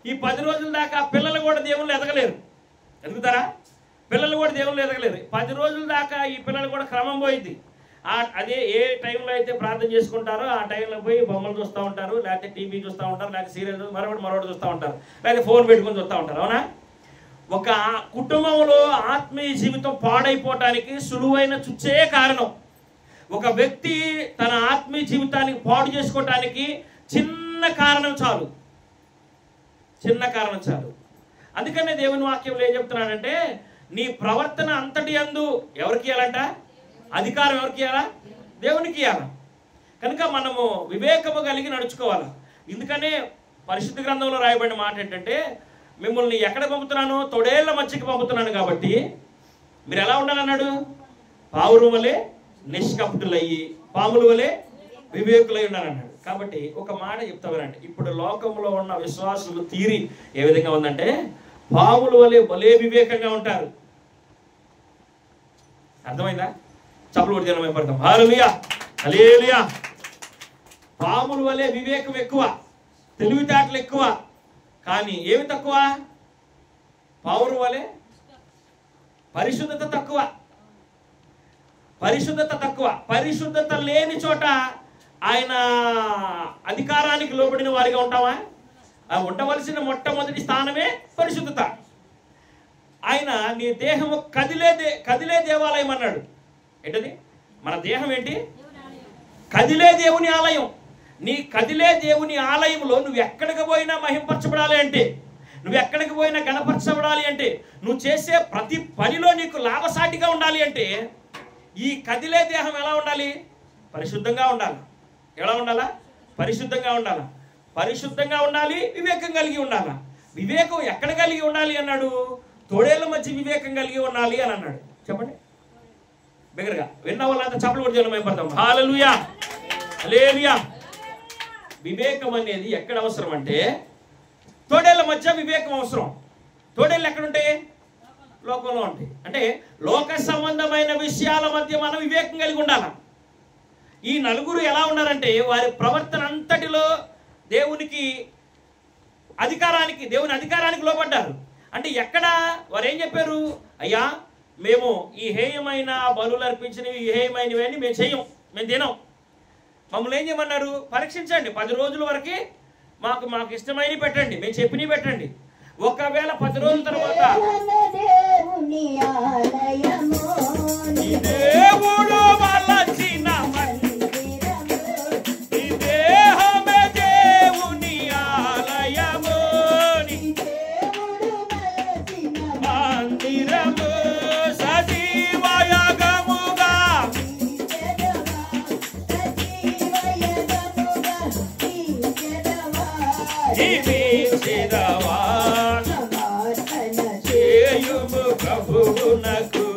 ఈ 10 రోజుల దాకా పిల్లలు కూడా దేవుళ్ళు ఎదగలేరు. ఎదుగుతారా? పిల్లలు కూడా దేవుళ్ళు ఎదగలేరు. 10 రోజుల దాకా ఈ పిల్లలు కూడా క్రమం పోయింది. అదే ఏ టైంలో అయితే ప్రార్థన చేసుకుంటారో ఆ టైంలో పోయి బొమ్మలు చూస్తూ ఉంటారు, లేకపోతే టీవీ చూస్తూ ఉంటారు, లేకపోతే సీరియల్ మరొకటి చూస్తూ ఉంటారు, లేకపోతే ఫోన్ పెట్టుకొని చూస్తూ ఉంటారు. అవునా? ఒక కుటుంబంలో ఆత్మీయ జీవితం పాడైపోవటానికి సులువైన చుచ్చే కారణం. ఒక వ్యక్తి తన ఆత్మీయ జీవితానికి పాడు చేసుకోవటానికి చిన్న కారణం చాలు. అందుకనే దేవుని వాక్యంలో ఏం చెప్తున్నాడంటే, నీ ప్రవర్తన అంతటి యందు ఎవరికి ఇవ్వాలంట? అధికారం ఎవరికి ఇవ్వాలా? దేవునికి ఇవ్వాలా. కనుక మనము వివేకము కలిగి నడుచుకోవాలి. ఎందుకనే పరిశుద్ధ గ్రంథంలో రాయబడిన మాట ఏంటంటే, మిమ్మల్ని ఎక్కడ పంపుతున్నాను? తొడేళ్ల మధ్యకి పంపుతున్నాను కాబట్టి మీరు ఎలా ఉండాలన్నాడు? పావురు వలె నిష్కపటులయ్యి పాముల వలె వివేకులై ఉండాలన్నాడు. కాబట్టి ఒక మాట చెప్తామనండి, ఇప్పుడు లోకంలో ఉన్న విశ్వాసులు తీరి ఏ విధంగా ఉందంటే, పాముల వలె భలే వివేకంగా ఉంటారు. అర్థమైందా? చప్పలు కొట్టి జనం పడతాం. హల్లెలూయా, హల్లెలూయా. పాముల వలె వివేకం ఎక్కువ, తెలివితేటలు ఎక్కువ, కానీ ఏమి తక్కువ? పావురు వలె పరిశుద్ధత తక్కువ. పరిశుద్ధత లేని చోట ఆయన అధికారానికి లోబడిన వారిగా ఉంటామా? ఉండవలసిన మొట్టమొదటి స్థానమే పరిశుద్ధత. ఆయన నీ దేహము కదిలే దేవాలయం అన్నాడు. ఏంటది? మన దేహం ఏంటి? కదిలే దేవుని ఆలయం. నీ కదిలే దేవుని ఆలయంలో నువ్వు ఎక్కడికి పోయినా మహింపరచబడాలి అంటే, నువ్వు ఎక్కడికి పోయినా గణపరచబడాలి అంటే, నువ్వు చేసే ప్రతి పనిలో నీకు లాభసాటిగా ఉండాలి అంటే, ఈ కదిలే దేహం ఎలా ఉండాలి? పరిశుద్ధంగా ఉండాలి. ఎలా ఉండాలా? పరిశుద్ధంగా ఉండాలి. వివేకం కలిగి ఉండాలి. వివేకం ఎక్కడ కలిగి ఉండాలి అన్నాడు? తోడేళ్ల మధ్య వివేకం కలిగి ఉండాలి అని అన్నాడు. చెప్పండి బిగ్గరగా. విన్న వాళ్ళంతా చప్పలు కొట్టి జనం పడతాం. హల్లెలూయా, హల్లెలూయా. వివేకం అనేది ఎక్కడ అవసరం అంటే, తోడేళ్ల మధ్య వివేకం అవసరం. తోడేళ్ళు ఎక్కడుంటాయి? లోకంలో ఉంటాయి. అంటే లోక సంబంధమైన విషయాల మధ్య మనం వివేకం కలిగి ఉండాలి. ఈ నలుగురు ఎలా ఉన్నారంటే, వారి ప్రవర్తన అంతటిలో దేవుని అధికారానికి లోబడ్డారు. అంటే ఎక్కడ వారు ఏం చెప్పారు? అయ్యా, మేము ఈ హేయమైన బలులు అర్పించినవి, ఈ హేయమైనవి మేము తినం. మమ్మల్ని ఏం చేయమన్నారు? పరీక్షించండి, 10 రోజుల వరకు మాకు ఇష్టమైనవి పెట్టండి, మేము చెప్పినవి పెట్టండి. ఒకవేళ 10 రోజుల తర్వాత దేవుడు వలచిన మందిరము, ఈ దేహమే దేవుని ఆలయము, దీవించెదవా చేయుము ప్రభువునకు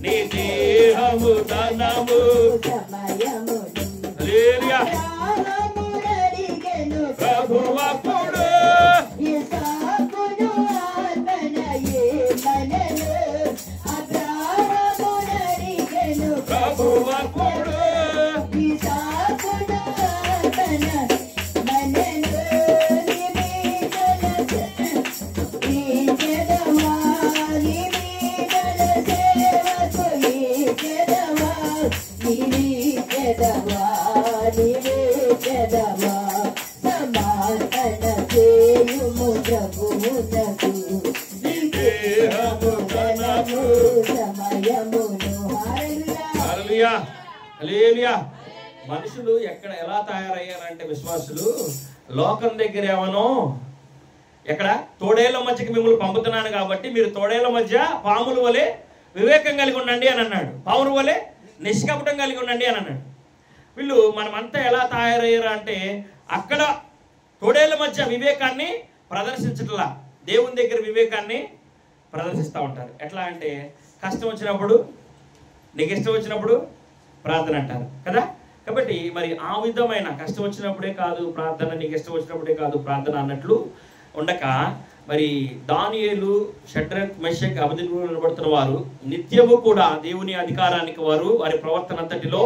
నీ దేహము ధనము హల్లెలూయా ప్రభువప్పుడు ప్రభువప్పుడు హల్లెలూయా. మనుషులు ఎక్కడ ఎలా తయారయ్యారంటే విశ్వాసులు లోకం దగ్గర ఏమనో ఎక్కడ తోడేళ్ల మధ్యకి మిమ్మల్ని పంపుతున్నాను కాబట్టి మీరు తోడేళ్ల మధ్య పాముల వలె వివేకం కలిగి ఉండండి అని అన్నాడు. పాముల వలె నిష్కపటం కలిగి ఉండండి అని అన్నాడు. వీళ్ళు మనమంతా ఎలా తయారయ్యారు అంటే అక్కడ తోడేళ్ల మధ్య వివేకాన్ని ప్రదర్శించట్లా, దేవుని దగ్గర వివేకాన్ని ప్రదర్శిస్తూ ఉంటారు. ఎట్లా అంటే కష్టం వచ్చినప్పుడు నీకు ఇష్టం వచ్చినప్పుడు ప్రార్థన అంటారు కదా. కాబట్టి మరి ఆ విధమైన కష్టం వచ్చినప్పుడే కాదు ప్రార్థన, నీకు ఇష్టం వచ్చినప్పుడే కాదు ప్రార్థన అన్నట్లు ఉండక మరి దానియేలు, షడ్రక్, మెషక్, అబేద్నెగో నిలబడుతున్న వారు నిత్యము కూడా దేవుని అధికారానికి వారి ప్రవర్తన అంతటిలో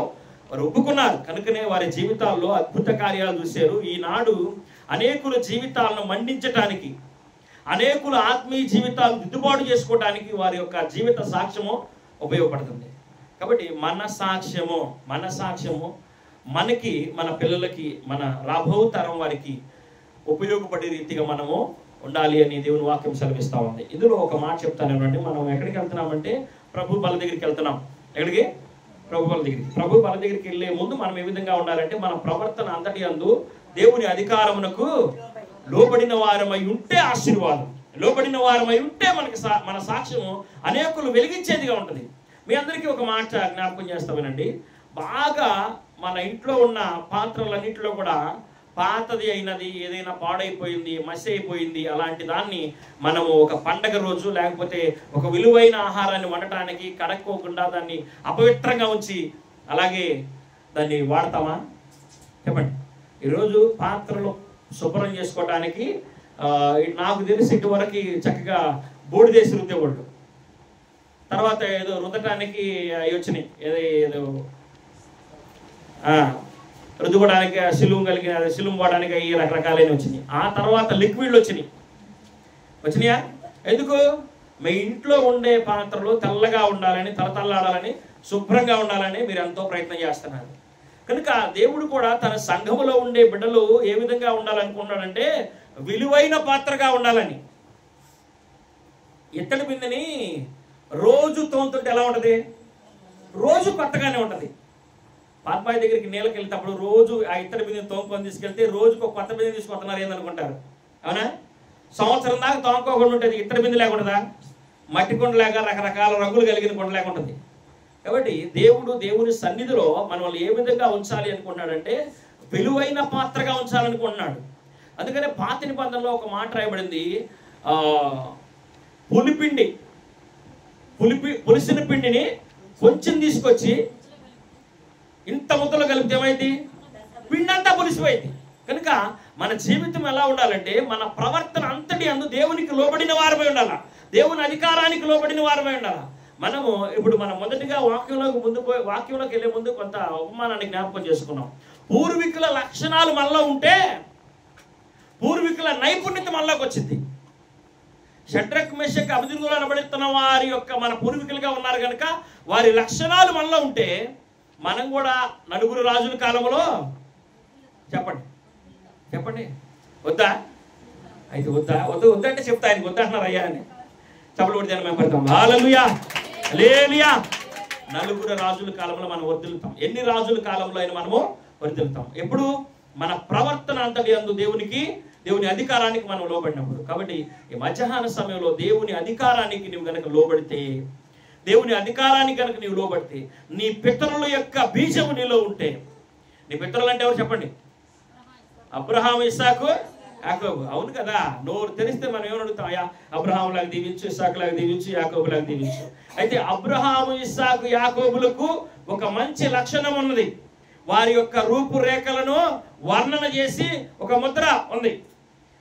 వారు ఒప్పుకున్నారు. కనుకనే వారి జీవితాల్లో అద్భుత కార్యాలు చూశారు. ఈనాడు అనేకుల జీవితాలను మండించటానికి, అనేకుల ఆత్మీయ జీవితాలు దిద్దుబాటు చేసుకోవడానికి వారి యొక్క జీవిత సాక్ష్యము ఉపయోగపడుతుంది. కాబట్టి మన సాక్ష్యము మనకి, మన పిల్లలకి, మన రాబో తరం వారికి ఉపయోగపడే రీతిగా మనము ఉండాలి అని దేవుని వాక్యం సెలవిస్తూ ఉంది. ఇందులో ఒక మాట చెప్తాను ఏమంటే, మనం ఎక్కడికి వెళ్తున్నామంటే ప్రభు బల దగ్గరికి వెళ్తున్నాం. ఎక్కడికి? ప్రభు బల దగ్గరికి. ప్రభు బల దగ్గరికి వెళ్ళే ముందు మనం ఏ విధంగా ఉండాలంటే మన ప్రవర్తన అంతటి యందు దేవుని అధికారమునకు లోబడిన వారమై ఉంటే ఆశీర్వాదం, లోబడిన వారమై ఉంటే మన సాక్ష్యము అనేకులు వెలిగించేదిగా ఉంటుంది. మీ అందరికీ ఒక మాట జ్ఞాపకం చేస్తామేనండి. బాగా మన ఇంట్లో ఉన్న పాత్రలన్నింటిలో కూడా పాతది అయినది, ఏదైనా పాడైపోయింది, మసి అయిపోయింది, అలాంటి దాన్ని మనము ఒక పండగ రోజు లేకపోతే ఒక విలువైన ఆహారాన్ని వండటానికి కడక్కోకుండా దాన్ని అపవిత్రంగా ఉంచి అలాగే దాన్ని వాడతామా? చెప్పండి. ఈరోజు పాత్రలు శుభ్రం చేసుకోవడానికి నాకు తెలిసి ఇటువరకు చక్కగా బూడిదేసి రుద్దేవాళ్ళు, తర్వాత ఏదో రుద్దటానికి అవి వచ్చినాయి, ఏదో రుద్దుకోవడానికి సిలుము పోవడానికి అవి రకరకాలైన వచ్చినాయి. ఆ తర్వాత లిక్విడ్లు వచ్చినాయా? ఎందుకు? మీ ఇంట్లో ఉండే పాత్రలు తెల్లగా ఉండాలని, తలతల్లాడాలని, శుభ్రంగా ఉండాలని మీరు ఎంతో ప్రయత్నం చేస్తున్నారు. కనుక దేవుడు కూడా తన సంఘములో ఉండే బిడ్డలు ఏ విధంగా ఉండాలనుకున్నాడంటే విలువైన పాత్రగా ఉండాలని. ఇత్తడి బిందెని రోజు తోముతుంటే ఎలా ఉంటుంది? రోజు కొత్తగానే ఉంటుంది. పాత్మాయి దగ్గరికి నీళ్ళకి వెళ్తేప్పుడు రోజు ఆ ఇత్తడి బిందెని తోముకొని తీసుకెళ్తే రోజుకు ఒక కొత్త బిందె తీసుకొస్తున్నారు ఏందనుకుంటారు? అవునా? సంవత్సరం దాకా తోముకోకుండా ఉంటుంది. ఇత్తడి బిందె లేకుండా మట్టి కొండ లేక రకరకాల రంగులు కలిగిన కొండ లేకుంటుంది. కాబట్టి దేవుని సన్నిధిలో మనల్ని ఏ విధంగా ఉంచాలి అనుకున్నాడంటే విలువైన పాత్రగా ఉంచాలనుకుంటున్నాడు. అందుకనే పాత నిబంధనలో ఒక మాట రాయబడింది, పులిసిన పిండిని కొంచెం తీసుకొచ్చి ఇంత ముద్దలో కలిపితే ఏమైంది? పిండి అంతా పులిసిపోయింది. కనుక మన జీవితం ఎలా ఉండాలంటే మన ప్రవర్తన అంతటి అందు దేవునికి లోబడిన వారమై ఉండాలా, దేవుని అధికారానికి లోబడిన వారమై ఉండాలా. మనము ఇప్పుడు మనం మొదటిగా వాక్యంలోకి వెళ్ళే ముందు కొంత ఉపమానాన్ని జ్ఞాపకం చేసుకున్నాం. పూర్వీకుల లక్షణాలు మనలో ఉంటే పూర్వీకుల నైపుణ్యత మనలోకి వచ్చింది. షడ్రక్, మెషక్, అబేద్నెగో అనబడుతున్న వారి యొక్క మన పూర్వీకులుగా ఉన్నారు కనుక వారి లక్షణాలు మనలో ఉంటే మనం కూడా నలుగురు రాజుల కాలంలో చెప్పండి వద్దా? అయితే వద్దంటే చెప్తా, ఆయనకి వద్దంటున్నారు అయ్యా అని చెప్పలు కొడితే మేము పడతాం. హల్లెలూయా, హల్లెలూయా. నలుగురు రాజుల కాలంలో మనం వర్ధిల్లుతాం. ఎన్ని రాజుల కాలంలో అయినా మనము వర్ధిల్లుతాం. ఎప్పుడు? మన ప్రవర్తన అంతటి యందు దేవుని అధికారానికి మనం లోబడినప్పుడు. కాబట్టి ఈ మధ్యాహ్న సమయంలో దేవుని అధికారానికి నువ్వు గనక లోబడితే, దేవుని అధికారానికి కనుక నీవు లోబడితే, నీ పితరుల యొక్క బీజము నీలో ఉంటే, నీ పితరులు అంటే ఎవరు చెప్పండి? అబ్రహాము, ఇస్సాకు, యాకోబు. అవును కదా, నోరు తెరిస్తే మనం ఏమని అడుగుతాం? అబ్రహాము లాగా దీవించు, ఇస్సాకు లాగా దీవించు, యాకోబు లాగా దీవించు. అయితే అబ్రహాము, ఇస్సాకు, యాకోబులకు ఒక మంచి లక్షణం ఉన్నది. వారి యొక్క రూపురేఖలను వర్ణన చేసి ఒక ముద్ర ఉంది.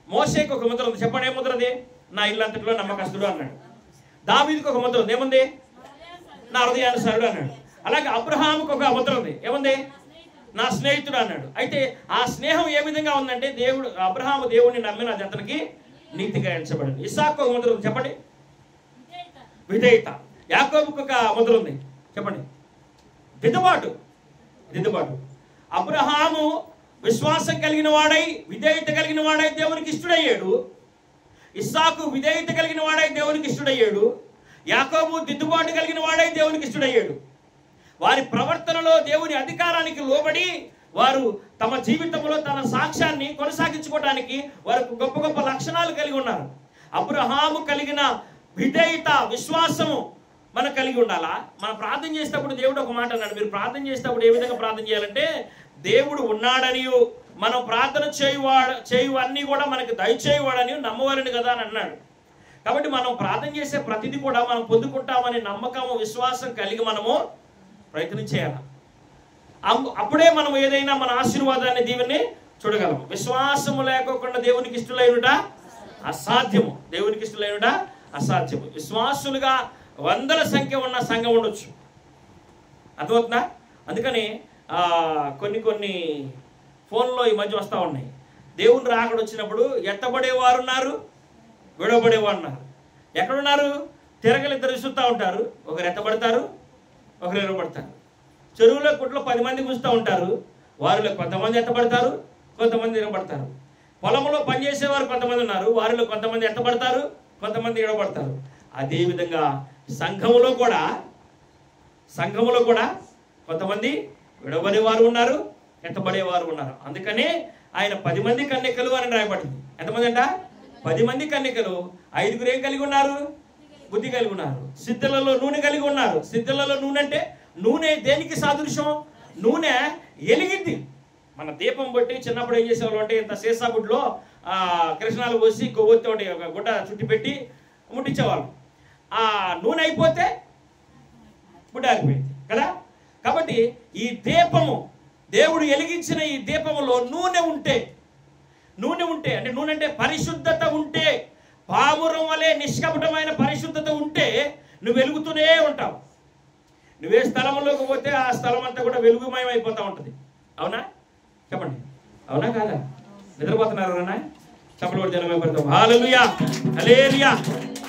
మోషేకి ఒక ముద్ర ఉంది. చెప్పండి, ఏ ముద్ర అది? నా ఇల్లంతటిలో నమ్మకస్తుడు అన్నాడు. దావీదుకు ఒక ముద్ర ఉంది. ఏముంది? నా హృదయానుసారుడు అన్నాడు. అలాగే అబ్రహాముకు ఒక ముద్ర ఉంది. ఏముంది? నా స్నేహితుడు అన్నాడు. అయితే ఆ స్నేహం ఏ విధంగా ఉందంటే, అబ్రహాము దేవుడిని నమ్మిన అది అతనికి నీతిగా ఎంచబడింది. ఇస్సాకు ఒక ముద్ర ఉంది. చెప్పండి, విధేయత. యాకోబుకు ఒక ముద్ర ఉంది. చెప్పండి, దిద్దుబాటు. అబ్రహాము విశ్వాసం కలిగిన వాడై, విధేయత కలిగిన వాడై దేవునికి ఇష్టడయ్యాడు. ఇస్సాకు విధేయత కలిగిన వాడై దేవునికి ఇష్టడయ్యాడు. యాకోబు దిద్దుబాటు కలిగిన వాడై దేవునికి ఇష్టడయ్యాడు. వారి ప్రవర్తనలో దేవుని అధికారానికి లోబడి వారు తమ జీవితంలో తన సాక్ష్యాన్ని కొనసాగించుకోవడానికి వారు గొప్ప గొప్ప లక్షణాలు కలిగి ఉన్నారు. అబ్రహాము కలిగిన విధేయత, విశ్వాసము మనం కలిగి ఉండాలా? మనం ప్రార్థన చేసేటప్పుడు దేవుడు ఒక మాట అన్నాడు. మీరు ప్రార్థన చేసేటప్పుడు ఏ విధంగా ప్రార్థన చేయాలంటే, దేవుడు ఉన్నాడని, మనం ప్రార్థన చేయువన్నీ కూడా మనకి దయచేయువాడని నమ్మవాలని కదా అని అన్నాడు. కాబట్టి మనం ప్రార్థన చేసే ప్రతిదీ కూడా మనం పొందుకుంటామని నమ్మకము, విశ్వాసం కలిగి మనము ప్రయత్నం చేయాలి. అప్పుడే మనం ఏదైనా మన ఆశీర్వాదాన్ని, దీవెని చూడగలం. విశ్వాసము లేకోకుండా దేవునికి ఇష్టలైనట అసాధ్యము. దేవునికి ఇష్టలైనట అసాధ్యము. విశ్వాసులుగా వందల సంఖ్య ఉన్న సంఘం ఉండొచ్చు. అర్థమవుతుందా? అందుకని కొన్ని ఫోన్లో ఈ మధ్య వస్తూ ఉన్నాయి. దేవుని రాకడ వచ్చినప్పుడు ఎత్తబడేవారు ఉన్నారు, విడవబడేవారు ఉన్నారు. ఎక్కడున్నారు? తిరగలిద్దరు విసురుతూ ఉంటారు. ఒకరు ఎత్తబడతారు, ఒకరు విడవబడతారు. చెరువులో కుట్లో 10 మంది కూస్తూ ఉంటారు. వారిలో కొంతమంది ఎత్తబడతారు, కొంతమంది విడవబడతారు. పొలంలో పనిచేసేవారు కొంతమంది ఉన్నారు. వారిలో కొంతమంది ఎత్తబడతారు, కొంతమంది విడవబడతారు. అదేవిధంగా సంఘములో కూడా కొంతమంది విడవబడేవారు ఉన్నారు, ఎత్తబడేవారు ఉన్నారు. అందుకనే ఆయన 10 మంది కన్యకలు అని రాయబడింది. ఎంతమంది అంట? 10 మంది కన్యకలు. 5గురు ఏం కలిగి ఉన్నారు? బుద్ధి కలిగి ఉన్నారు. సిద్ధులలో నూనె కలిగి ఉన్నారు. సిద్ధులలో నూనె అంటే, నూనె దేనికి సాదృశ్యం? నూనె ఎలిగింది. మన దీపం బట్టి చిన్నప్పుడు ఏం చేసేవాళ్ళు అంటే, ఇంత సీసా గుడ్లో కృష్ణాలు పోసి కొవ్వొత్తి ఒక గుడ్డ చుట్టి పెట్టి ముట్టించేవాళ్ళు. ఆ నూనె అయిపోతే గుడ్డ ఆగిపోయింది కదా. కాబట్టి ఈ దీపము, దేవుడు వెలిగించిన ఈ దీపములో నూనె ఉంటే అంటే, నూనె అంటే పరిశుద్ధత ఉంటే, పావురం వలె నిష్కపటమైన పరిశుద్ధత ఉంటే నువ్వు వెలుగుతూనే ఉంటావు. నువ్వే స్థలంలోకి పోతే ఆ స్థలం అంతా కూడా వెలుగుమయం అయిపోతూ ఉంటుంది. అవునా? చెప్పండి, అవునా కాదా? నిద్రపోతున్నారు అన్నా? చెప్పలు కూడా జనమైపోతాం. హల్లెలూయా, హల్లెలూయా.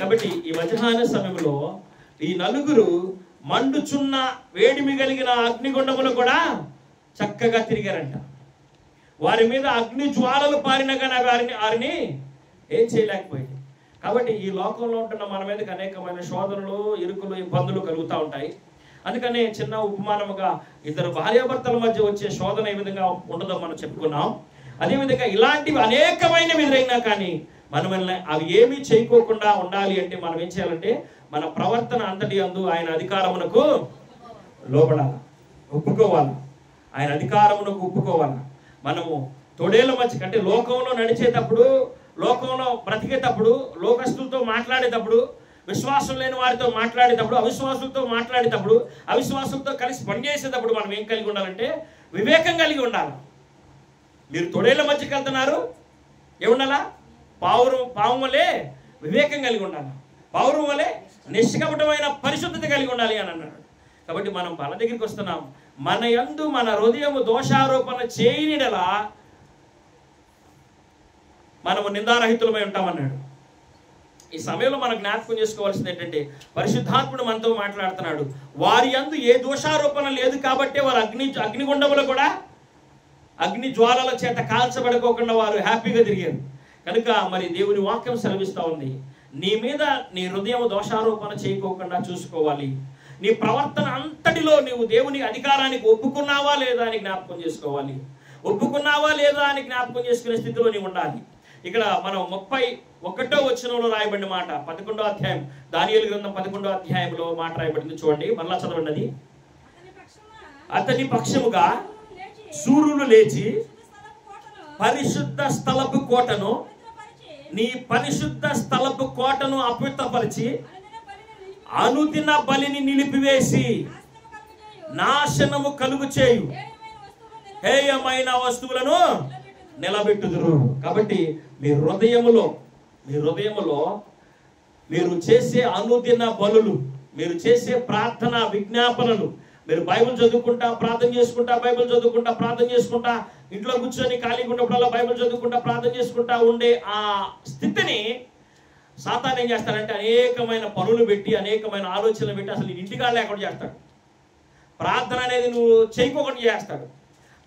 కాబట్టి ఈ మధ్యాహ్న సమయంలో ఈ నలుగురు మండుచున్న వేడిమి కలిగిన అగ్నిగుండములు కూడా చక్కగా తిరిగారంట. వారి మీద అగ్ని జ్వాలలు పారిన కానీ వారిని ఏం చేయలేకపోయింది. కాబట్టి ఈ లోకంలో ఉంటున్న మన మీదకి అనేకమైన శోధనలు, ఇరుకులు, ఇబ్బందులు కలుగుతూ ఉంటాయి. అందుకనే చిన్న ఉపమానముగా ఇద్దరు భార్యాభర్తల మధ్య వచ్చే శోధన ఏ విధంగా ఉండదో మనం చెప్పుకున్నాం. అదేవిధంగా ఇలాంటివి అనేకమైనవి ఎదురైనా కానీ మనం అవి ఏమీ చేయకోకుండా ఉండాలి అంటే మనం ఏం చేయాలంటే, మన ప్రవర్తన అంతటి అందు ఆయన అధికారమునకు లోబడాలి, ఒప్పుకోవాలి. ఆయన అధికారమునకు ఒప్పుకోవాలి. మనము తొడేల మధ్య అంటే లోకంలో నడిచేటప్పుడు, లోకంలో బ్రతికేటప్పుడు, లోకస్తులతో మాట్లాడేటప్పుడు, విశ్వాసం లేని వారితో మాట్లాడేటప్పుడు, అవిశ్వాసులతో మాట్లాడేటప్పుడు, అవిశ్వాసులతో కలిసి పనిచేసేటప్పుడు మనం ఏం కలిగి ఉండాలంటే వివేకం కలిగి ఉండాలి. మీరు తొడేళ్ల మధ్యకి వెళ్తున్నారు, ఏముండాలా? పావురం వలె వివేకం కలిగి ఉండాలి. పావురం వలె నిష్కపటమైన పరిశుద్ధత కలిగి ఉండాలి అని అన్నాడు. కాబట్టి మనం వాళ్ళ దగ్గరికి వస్తున్నాం. మన యందు మన హృదయము దోషారోపణ చేయనిడలా మనము నిందారహితులమై ఉంటామన్నాడు. ఈ సమయంలో మనం జ్ఞాపకం చేసుకోవాల్సింది ఏంటంటే, పరిశుద్ధాత్ముడు మనతో మాట్లాడుతున్నాడు. వారి యందు ఏ దోషారోపణ లేదు కాబట్టి వారు అగ్నిగుండములు కూడా అగ్ని జ్వాలల చేత కాల్చబడుకోకుండా వారు హ్యాపీగా తిరిగారు. కనుక మరి దేవుని వాక్యం సెలవిస్తూ ఉంది, నీ మీద నీ హృదయం దోషారోపణ చేయకోకుండా చూసుకోవాలి. నీ ప్రవర్తన అంతటిలో నీవు దేవుని అధికారానికి ఒప్పుకున్నావా లేదా అని జ్ఞాపకం చేసుకోవాలి. ఒప్పుకున్నావా లేదా అని జ్ఞాపకం చేసుకునే స్థితిలో నీవు ఉండాలి. ఇక్కడ మనం 31వ వచనంలో రాయబడిన మాట, 11వ అధ్యాయం, దానియేలు గ్రంథం 11వ అధ్యాయంలో మాట రాయబడింది. చూడండి, మరలా చదవండి. అతని పక్షముగా సూర్యులు లేచి పరిశుద్ధ స్థలపు కోటను, నీ పరిశుద్ధ స్థలపు కోటను అపవిత్రపరిచి అనుదిన బలిని నిలిపివేసి నాశనము కలుగు చేయు హేయమైన వస్తువులను నిలబెట్టుదురు. కాబట్టి మీ హృదయములో మీరు చేసే అనుదిన బలులు, మీరు చేసే ప్రార్థన విజ్ఞాపనలు, మీరు బైబిల్ చదువుకుంటా ప్రార్థన చేసుకుంటా, బైబిల్ చదువుకుంటా ప్రార్థన చేసుకుంటా, ఇంట్లో కూర్చొని ఖాళీగా ఉన్నప్పుడల్లా బైబిల్ చదువుకుంటా ప్రార్థన చేసుకుంటా ఉండే ఆ స్థితిని సాతాను ఏం చేస్తాడంటే అనేకమైన పనులు పెట్టి, అనేకమైన ఆలోచనలు పెట్టి అసలు నీ ఇంటికాడ లేకుండా చేస్తాడు. ప్రార్థన అనేది నువ్వు చేయకోకుండా చేస్తాడు.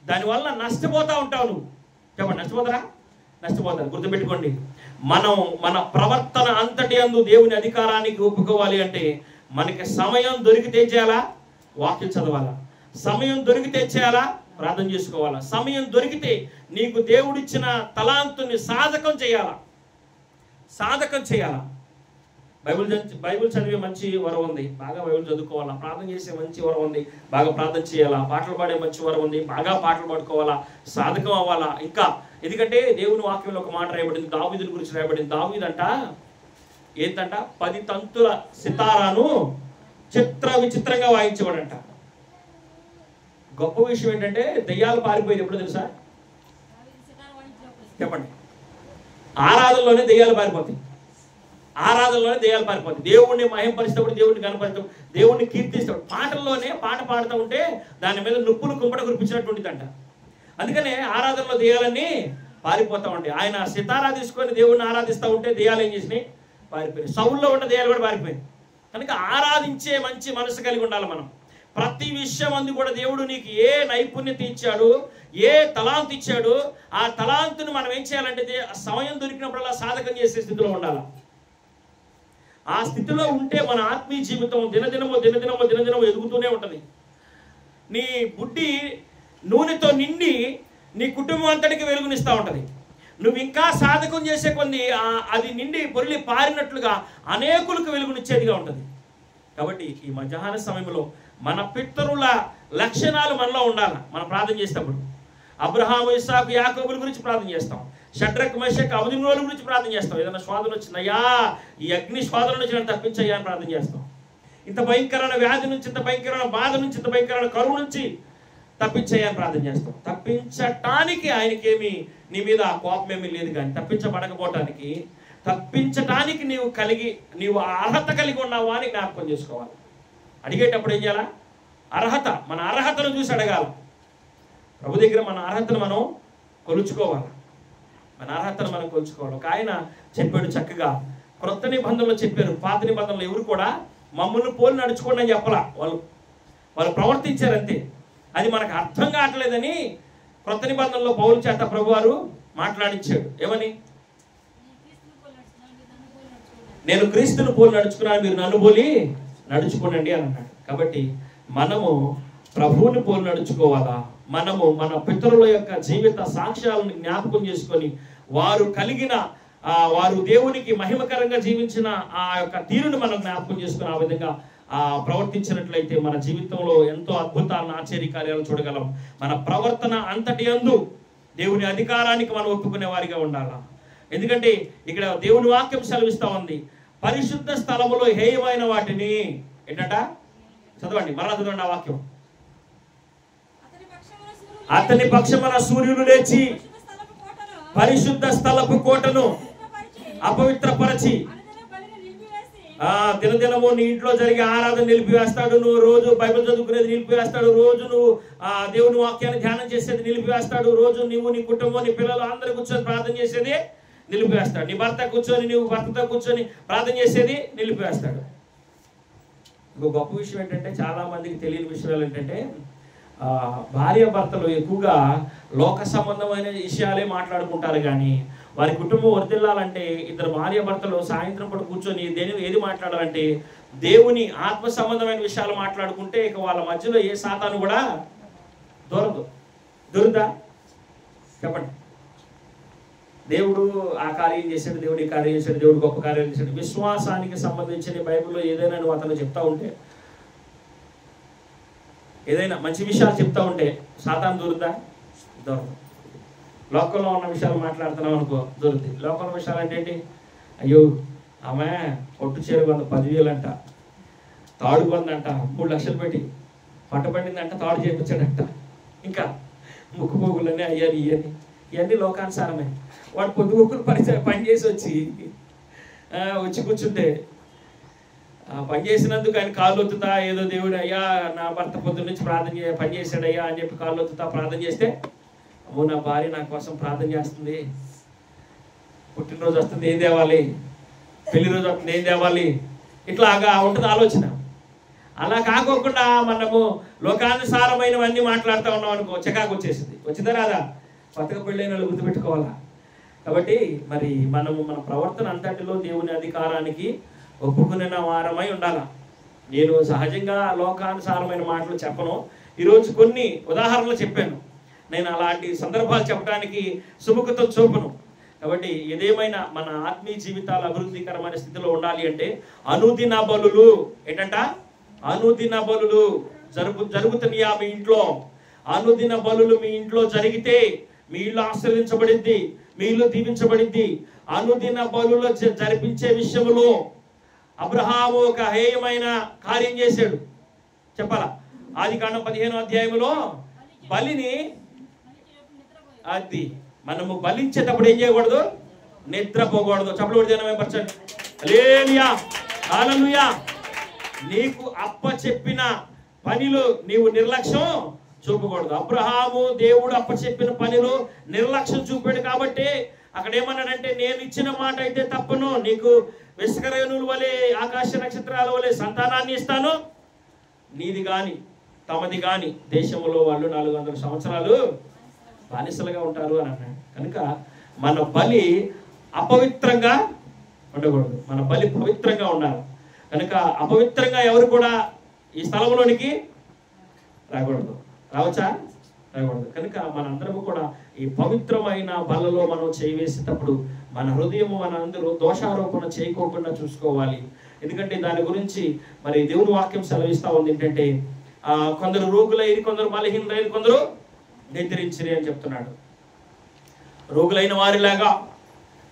దానివల్ల నష్టపోతూ ఉంటావు. నువ్వు చెప్పండి, నష్టపోతారు. గుర్తుపెట్టుకోండి, మన ప్రవర్తన అంతటి అందు దేవుని అధికారానికి ఒప్పుకోవాలి అంటే మనకి సమయం దొరికితే చేయాలా? వాక్యం చదవాలా. సమయం దొరికితే చేయాలా? ప్రార్థన చేసుకోవాలా. సమయం దొరికితే నీకు దేవుడిచ్చిన తలాంతుని సాధకం చేయాలా. బైబిల్ చదివే మంచి వరం ఉంది, బాగా బైబిల్ చదువుకోవాలా. ప్రార్థన చేసే మంచి వరం ఉంది, బాగా ప్రార్థన చేయాలా. పాటలు పాడే మంచి వరం ఉంది, బాగా పాటలు పాడుకోవాలా. సాధకం అవ్వాలా. ఇంకా ఎందుకంటే దేవుని వాక్యంలో ఒక మాట రాయబడింది, దావీదుల గురించి రాయబడింది. దావీదు అంట ఏంటంట 10 తంతుల సితారాను విచిత్రంగా వాయించేవాడంట. గొప్ప విషయం ఏంటంటే దెయ్యాలు పారిపోయేది ఎప్పుడు తెలుసా? చెప్పండి. ఆరాధనలోనే దెయ్యాలు పారిపోతాయి. దేవుణ్ణి మహింపరిచేటప్పుడు, దేవుడిని కనపరిచేటప్పుడు, దేవుణ్ణి కీర్తిస్తాడు. పాటల్లోనే పాట పాడుతూ ఉంటే దాని మీద నుప్పులు కుంపట కురిపించినట్టుంటుందంట. అందుకనే ఆరాధనలో దెయ్యాలన్నీ పారిపోతూ ఉంటాయి. ఆయన సితారా తీసుకొని దేవుణ్ణి ఆరాధిస్తూ ఉంటే దెయ్యాలు ఏం చేసినాయి? పారిపోయినాయి. సౌల్లో ఉన్న దెయ్యాలు కూడా పారిపోయింది. కనుక ఆరాధించే మంచి మనసు కలిగి ఉండాలి మనం. ప్రతి విషయం అందు కూడా దేవుడు నీకు ఏ నైపుణ్యత ఇచ్చాడు, ఏ తలాంతు ఇచ్చాడు, ఆ తలాంతుని మనం ఏం చేయాలంటే సమయం దొరికినప్పుడల్లా సాధకం చేసే స్థితిలో ఉండాలి. ఆ స్థితిలో ఉంటే మన ఆత్మీయ జీవితం దినదినము ఎదుగుతూనే ఉంటుంది. నీ బుడ్డి నూనెతో నిండి నీ కుటుంబం అంతటికి వెలుగునిస్తూ ఉంటుంది. నువ్వు ఇంకా సాధకం చేసే కొన్ని అది నిండి పొరిలి పారినట్లుగా అనేకులకు వెలుగునిచ్చేదిగా ఉంటుంది. కాబట్టి ఈ మధ్యాహ్న సమయంలో మన పితరుల లక్షణాలు మనలో ఉండాలి. మనం ప్రార్థన చేసేటప్పుడు అబ్రహాము, ఇస్సాకు, యాకోబుల గురించి ప్రార్థన చేస్తాం. షడ్రక్, మెషక్, అబేద్నెగోల గురించి ప్రార్థన చేస్తాం. ఏదైనా శోధన వచ్చిందయ్యా, ఈ అగ్ని శోధన నుంచి నన్ను తప్పించయ్యా అని ప్రార్థన చేస్తాం. ఇంత భయంకరమైన వ్యాధి నుంచి, ఇంత భయంకరమైన బాధ నుంచి, ఇంత భయంకరమైన కరువు నుంచి తప్పించయ్యని ప్రార్థన చేస్తాం. తప్పించటానికి ఆయనకేమి నీ మీద కోపం ఏమీ లేదు, కానీ తప్పించబడకపోవటానికి, తప్పించటానికి నీవు అర్హత కలిగి ఉన్నావా అని జ్ఞాపకం చేసుకోవాలి. అడిగేటప్పుడు ఏం చేయాలా? మన అర్హతను చూసి అడగాలి. ప్రభు దగ్గర మన అర్హతను మనం కొలుచుకోవాలి. ఒక ఆయన చెప్పాడు చక్కగా, క్రొత్త నిబంధనలో చెప్పారు, పాత నిబంధనలు ఎవరు కూడా మమ్మల్ని పోలి నడుచుకోండి అని చెప్పాలా. వాళ్ళు ప్రవర్తించారంతే. అది మనకు అర్థం కావట్లేదని క్రొత్త నిబంధనలో పౌలు చేత ప్రభువారు మాట్లాడించాడు. ఏమని? నేను క్రీస్తును పోలి నడుచుకున్నాను, మీరు నన్ను పోలి నడుచుకోండి అని అన్నాడు. కాబట్టి మనము ప్రభువుని పోలి నడుచుకోవాలా. మనము మన పితరుల యొక్క జీవిత సాక్ష్యాలను జ్ఞాపకం చేసుకొని వారు దేవునికి మహిమకరంగా జీవించిన ఆ యొక్క తీరుని మనం జ్ఞాపకం చేసుకుని ఆ విధంగా ప్రవర్తించినట్లయితే మన జీవితంలో ఎంతో అద్భుతాలను, ఆశ్చర్య కార్యాలను చూడగలం. మన ప్రవర్తన అంతటి యందు దేవుని అధికారానికి మనం ఒప్పుకునే వారిగా ఉండాలా. ఎందుకంటే ఇక్కడ దేవుని వాక్యం సెలవిస్తా ఉంది, పరిశుద్ధ స్థలములో హేయమైన వాటిని ఏంటంట? చదవండి, మరలా చదవండి ఆ వాక్యం. అతని పక్షమున సూర్యుడు లేచి పరిశుద్ధ స్థలపు కోటను అపవిత్రపరచి దినదినము నీ ఇంట్లో జరిగే ఆరాధన నిలిపివేస్తాడు. నువ్వు రోజు బైబిల్ చదువుకునేది నిలిపివేస్తాడు. రోజు నువ్వు దేవుని వాక్యాన్ని ధ్యానం చేసేది నిలిపివేస్తాడు. రోజు నువ్వు, నీ కుటుంబం, నీ పిల్లలు అందరూ కూర్చొని ప్రార్థన చేసేది నిలిపివేస్తాడు. నీ నువ్వు భర్తతో కూర్చొని ప్రార్థన చేసేది నిలిపివేస్తాడు. ఇంకో గొప్ప విషయం ఏంటంటే, చాలా మందికి తెలియని విషయాలు ఏంటంటే, భార్య భర్తలు ఎక్కువగా లోక సంబంధమైన విషయాలే మాట్లాడుకుంటారు. కానీ వారి కుటుంబం వర్ధిల్లాలంటే ఇద్దరు భార్య భర్తలు సాయంత్రం పూట కూర్చొని ఏది మాట్లాడాలంటే దేవుని ఆత్మ సంబంధమైన విషయాలు మాట్లాడుకుంటే ఇక వాళ్ళ మధ్యలో ఏ సాతాను కూడా దొరుకుతా? చెప్పండి. దేవుడు ఆ కార్యం చేశాడు, దేవుడు ఈ కార్యం చేశాడు, దేవుడు గొప్ప కార్యం చేశాడు. విశ్వాసానికి సంబంధించిన బైబిల్లో ఏదైనా నువ్వు అతను చెప్తా ఉంటే, ఏదైనా మంచి విషయాలు చెప్తా ఉంటే సాతాను దొరకదు. లోకంలో ఉన్న విషయాలు మాట్లాడుతున్నాం అనుకో దొరుకుతాయి. లోకంలో విషయాలు అంటే ఏంటి? అయ్యో ఆమె పొట్టు చీర కొంద 10,000 అంట, తాడు కొందంట 3 లక్షలు పెట్టి, పట్టబడిందంట, తాడు చేయించాడంట, ఇంకా ముక్కు పోగులన్నీ అయ్యాలి ఇవన్నీ లోకానుసారమే. వాడు పొద్దుగొక్కులు పని చేసి వచ్చి కూర్చుంటే పని చేసినందుకు ఆయన కాళ్ళు ఒత్తుతా ఏదో దేవుడు అయ్యా నా భర్త పొద్దున్న నుంచి పని చేశాడయ్యా అని చెప్పి కాళ్ళు ఒత్తుతా ప్రార్థన చేస్తే, అమ్మో నా భార్య నా కోసం ప్రార్థన చేస్తుంది, పుట్టినరోజు వస్తుంది ఏం తేవాలి, పెళ్లి రోజు వస్తుంది ఏం తేవాలి, ఇట్లాగా ఉంటుంది ఆలోచన. అలా కాకోకుండా మనము లోకానుసారమైనవన్నీ మాట్లాడుతూ ఉన్నాం అనుకో చికాకు వచ్చేసింది. వచ్చిందా రాదా? కొత్తగా పెళ్ళైన వాళ్ళు గుర్తుపెట్టుకోవాలా. కాబట్టి మరి మనము మన ప్రవర్తన అంతటిలో దేవుని అధికారానికి ఒప్పుకునే వారమై ఉండాలా. నేను సహజంగా లోకానుసారమైన మాటలు చెప్పను, ఈరోజు కొన్ని ఉదాహరణలు చెప్పాను. నేను అలాంటి సందర్భాలు చెప్పడానికి సుముఖత చూపను. కాబట్టి ఏదేమైనా మన ఆత్మీయ జీవితాలు అభివృద్ధికరమైన స్థితిలో ఉండాలి అంటే అనుదిన బలులు ఏంటంట? అనుదిన బలులు జరుగుతున్నాయా మీ ఇంట్లో? అనుదిన బలులు మీ ఇంట్లో జరిగితే మీ ఇల్లు ఆశీర్వదించబడింది, మీ ఇల్లు దీవించబడింది. అనుదిన బలులు జరిపించే విషయంలో అబ్రహాము ఒక హేయమైన కార్యం చేశాడు. చెప్పాలా? ఆదికాండం 15వ అధ్యాయంలో బలిని అది మనము బలించేటప్పుడు ఏం చేయకూడదు? నిద్రపోకూడదు. చెప్పకూడదు. హల్లెలూయా హల్లెలూయా. నీకు అప్పచెప్పిన పనిలో నీవు నిర్లక్ష్యం చూపకూడదు. అబ్రహాము దేవుడు అప్పచెప్పిన పనిలో నిర్లక్ష్యం చూపాడు కాబట్టి అక్కడ ఏమన్నాడంటే, నేను ఇచ్చిన మాట అయితే తప్పను, నీకు విశ్వకరేణుల వలె ఆకాశ నక్షత్రాల వలె సంతానాన్ని ఇస్తాను, నీది గాని తమది గాని దేశంలో వాళ్ళు 400 సంవత్సరాలు బానిసలుగా ఉంటారు అని అన్నాడు. కనుక మన బలి అపవిత్రంగా ఉండకూడదు, మన బలి పవిత్రంగా ఉండాలి. కనుక అపవిత్రంగా ఎవరు కూడా ఈ స్థలంలోనికి రాకూడదు. రావచ్చా? రాకూడదు. కనుక మనందరము కూడా ఈ పవిత్రమైన బలలో మనం చేవేసేటప్పుడు మన హృదయము మన అందరూ దోషారోపణ చేయకోకుండా చూసుకోవాలి. ఎందుకంటే దాని గురించి మరి దేవుని వాక్యం సెలవిస్తూ ఉంది ఏంటంటే, కొందరు రోగులైన, కొందరు బలహీనులైన, కొందరు నిద్రించిరి అని చెప్తున్నాడు. రోగులైన వారిలాగా,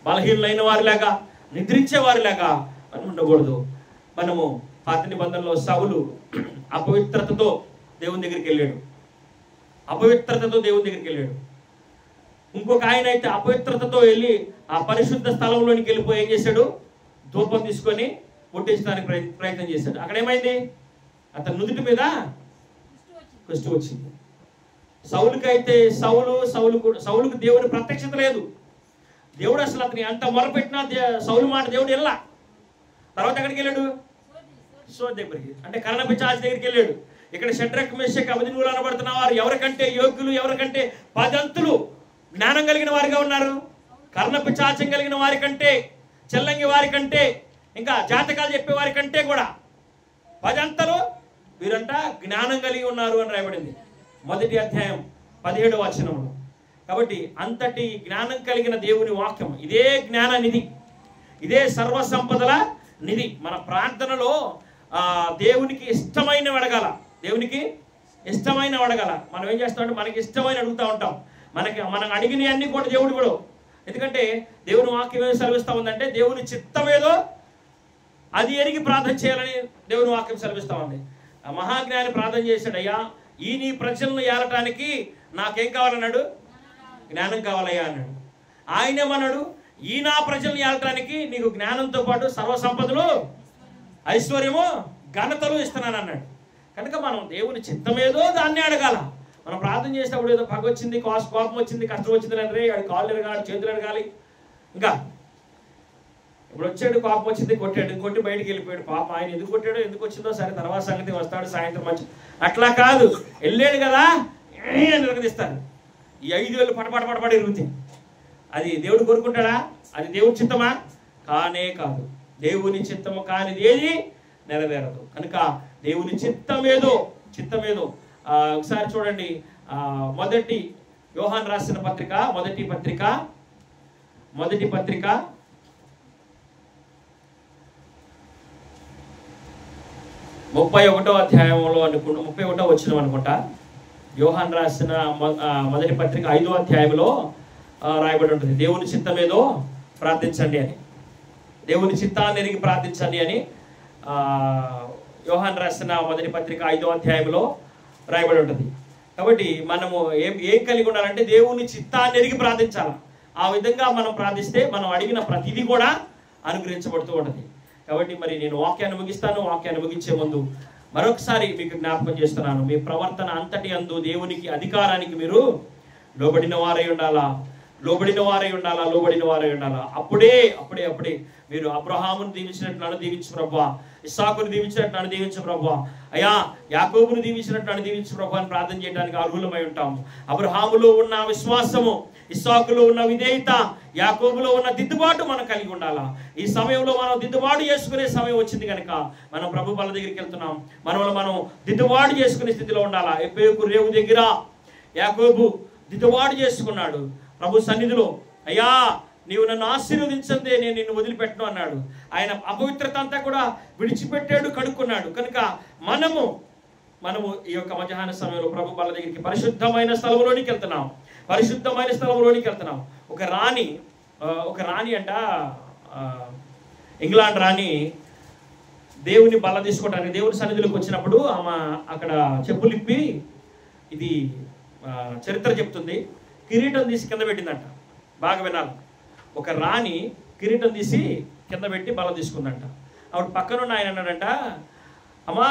బలహీనులైన వారిలాగా, నిద్రించే వారిలాగా మనం ఉండకూడదు. మనము పాత నిబంధనలో సౌలు అపవిత్రతతో దేవుని దగ్గరికి వెళ్ళాడు. ఇంకొక ఆయన అయితే అపవిత్రతతో వెళ్ళి ఆ పరిశుద్ధ స్థలంలోనికి వెళ్ళిపోయి ఏం చేశాడు? ధూపం తీసుకొని ముట్టించడానికి ప్రయత్నం చేశాడు. అక్కడ ఏమైంది? అతని నుదుటి మీద కుష్టు వచ్చింది. సౌలుకైతే సౌలుకు దేవుని ప్రత్యక్షత లేదు. దేవుడు అసలు అతని అంత మొరపెట్టినా సౌలు మాట దేవుడు వెళ్ళా. తర్వాత ఎక్కడికి వెళ్ళాడు? సోద దగ్గరికి, అంటే కర్ణపిశాచి దగ్గరికి వెళ్ళాడు. ఇక్కడ షడ్రక్ మేషక్ అబేద్నెగోలు అనబడుతున్న వారు ఎవరికంటే యోగ్యులు, ఎవరికంటే 10 అంతులు జ్ఞానం కలిగిన వారిగా ఉన్నారు. కర్ణపిశాచం కలిగిన వారి కంటే, చెల్లంగి వారి కంటే, ఇంకా జాతకాలు చెప్పే వారి కంటే కూడా 10 అంతలు వీరంట జ్ఞానం కలిగి ఉన్నారు అని రాయబడింది 1వ అధ్యాయం 17వ వచనంలో. కాబట్టి అంతటి జ్ఞానం కలిగిన దేవుని వాక్యం, ఇదే జ్ఞాన నిధి, ఇదే సర్వ సంపదల నిధి. మన ప్రార్థనలో దేవునికి ఇష్టమైన అడగాల, దేవునికి ఇష్టమైన అడగాల. మనం ఏం చేస్తామంటే మనకి ఇష్టమైన అడుగుతూ ఉంటాం. మనం అడిగిన అన్ని కూడా దేవుడు కూడా. ఎందుకంటే దేవుని వాక్యం ఏదో సెలవిస్తూ ఉందంటే దేవుని చిత్తం ఏదో అది ఎరిగి ప్రార్థన చేయాలని దేవుని వాక్యం సెలవిస్తూ ఉంది. మహాజ్ఞాని ప్రార్థన చేశాడు, అయ్యా ఈ నీ ప్రజలను ఏలటానికి నాకేం కావాలన్నాడు? జ్ఞానం కావాలయ్యా అన్నాడు. ఆయనేమన్నాడు? ఈ నా ప్రజలను ఏలటానికి నీకు జ్ఞానంతో పాటు సర్వసంపదలు, ఐశ్వర్యము, ఘనతలు ఇస్తున్నాను అన్నాడు. కనుక మనం దేవుని చిత్తమేదో దాన్ని అడగాల. మనం ప్రార్థన చేసినప్పుడు ఏదో పగ వచ్చింది, కోపం వచ్చింది, కష్టం వచ్చింది అంటే ఆడు కాళ్ళు ఎరగాలి, చేతులు ఎరగాలి. ఇంకా ఇప్పుడు వచ్చాడు, కోపం వచ్చింది, కొట్టి బయటికి వెళ్ళిపోయాడు. పాపం ఆయన ఎందుకు కొట్టాడో, ఎందుకు వచ్చిందో సరే, తర్వాత సంగతి, వస్తాడు సాయంత్రం మంచి. అట్లా కాదు, వెళ్ళాడు కదా నిర్గదిస్తాడు. ఈ 5 వేలు పటపట ఎరుగుతాయి. అది దేవుడు కోరుకుంటాడా? అది దేవుడి చిత్తమా? కానే కాదు. దేవుని చిత్తము కానిది ఏది నెరవేరదు. కనుక దేవుని చిత్తమేదో ఒకసారి చూడండి. మొదటి యోహాను రాసిన పత్రిక, మొదటి పత్రిక 31వ అధ్యాయంలో 31వ వచనం అనుకుంటా. యోహాను రాసిన మొదటి పత్రిక 5వ అధ్యాయంలో రాయబడి ఉంటుంది. దేవుని చిత్తం ఏదో ప్రార్థించండి అని, దేవుని చిత్తాన్ని ఎరిగి ప్రార్థించండి అని యోహాను రాసిన మొదటి పత్రిక 5వ అధ్యాయంలో రాయబడి ఉంటుంది. కాబట్టి మనము ఏం కలిగి ఉండాలంటే దేవుని చిత్తాన్ని ఎరిగి ప్రార్థించాలి. ఆ విధంగా మనం ప్రార్థిస్తే మనం అడిగిన ప్రతిదీ కూడా అనుగ్రహించబడుతూ ఉంటుంది. కాబట్టి మరి నేను వాక్యాన్ని ముగిస్తాను. వాక్యాన్ని ముగించే ముందు మరొకసారి మీకు జ్ఞాపకం చేస్తున్నాను, మీ ప్రవర్తన అంతటి అందు దేవునికి అధికారానికి మీరు లోబడిన వారై ఉండాలా, లోబడిన వారై ఉండాలా, లోబడిన వారై ఉండాలా. అప్పుడే మీరు అబ్రహామును దీవించినట్టు నన్ను దీవించు ప్రభువా, ఇస్సాకును దీవించినట్టు నన్ను దీవించు ప్రభువా, అయ్యా యాకోబును దీవించినట్టు నన్ను దీవించు ప్రభువా అని ప్రార్థన చేయడానికి అర్హులమై ఉంటాము. అబ్రహాములో ఉన్న విశ్వాసము, ఇస్సాకులో ఉన్న విధేయత, యాకోబులో ఉన్న దిద్దుబాటు మనం కలిగి ఉండాలా. ఈ సమయంలో మనం దిద్దుబాటు చేసుకునే సమయం వచ్చింది కనుక మనం ప్రభు బల దగ్గరికి వెళ్తున్నాం. మనం దిద్దుబాటు చేసుకునే స్థితిలో ఉండాలా. ఎప్పేకు రేవు దగ్గర యాకోబు దిద్దుబాటు చేసుకున్నాడు ప్రభు సన్నిధిలో. అయ్యా నీవు నన్ను ఆశీర్వదించందే నేను నిన్ను వదిలిపెట్టను అన్నాడు. ఆయన అపవిత్రత అంతా కూడా విడిచిపెట్టాడు, కడుక్కున్నాడు. కనుక మనము ఈ యొక్క మధ్యాహ్న సమయంలో ప్రభు బల దగ్గరికి పరిశుద్ధమైన స్థలంలోనికి వెళ్తున్నాం. పరిశుద్ధమైన స్థలంలోనికి వెళ్తున్నాం. ఒక రాణి అంట, ఇంగ్లాండ్ రాణి దేవుని బల తీసుకోవడానికి దేవుని సన్నిధిలోకి వచ్చినప్పుడు ఆమె అక్కడ చెప్పులు ఇప్పి, ఇది చరిత్ర చెప్తుంది, కిరీటం తీసి కింద పెట్టిందంట. బాగా వినాలి. ఒక రాణి కిరీటం తీసి కింద పెట్టి బల తీసుకుందంట. అప్పుడు పక్కనున్న ఆయన అన్నాడంట, అమ్మా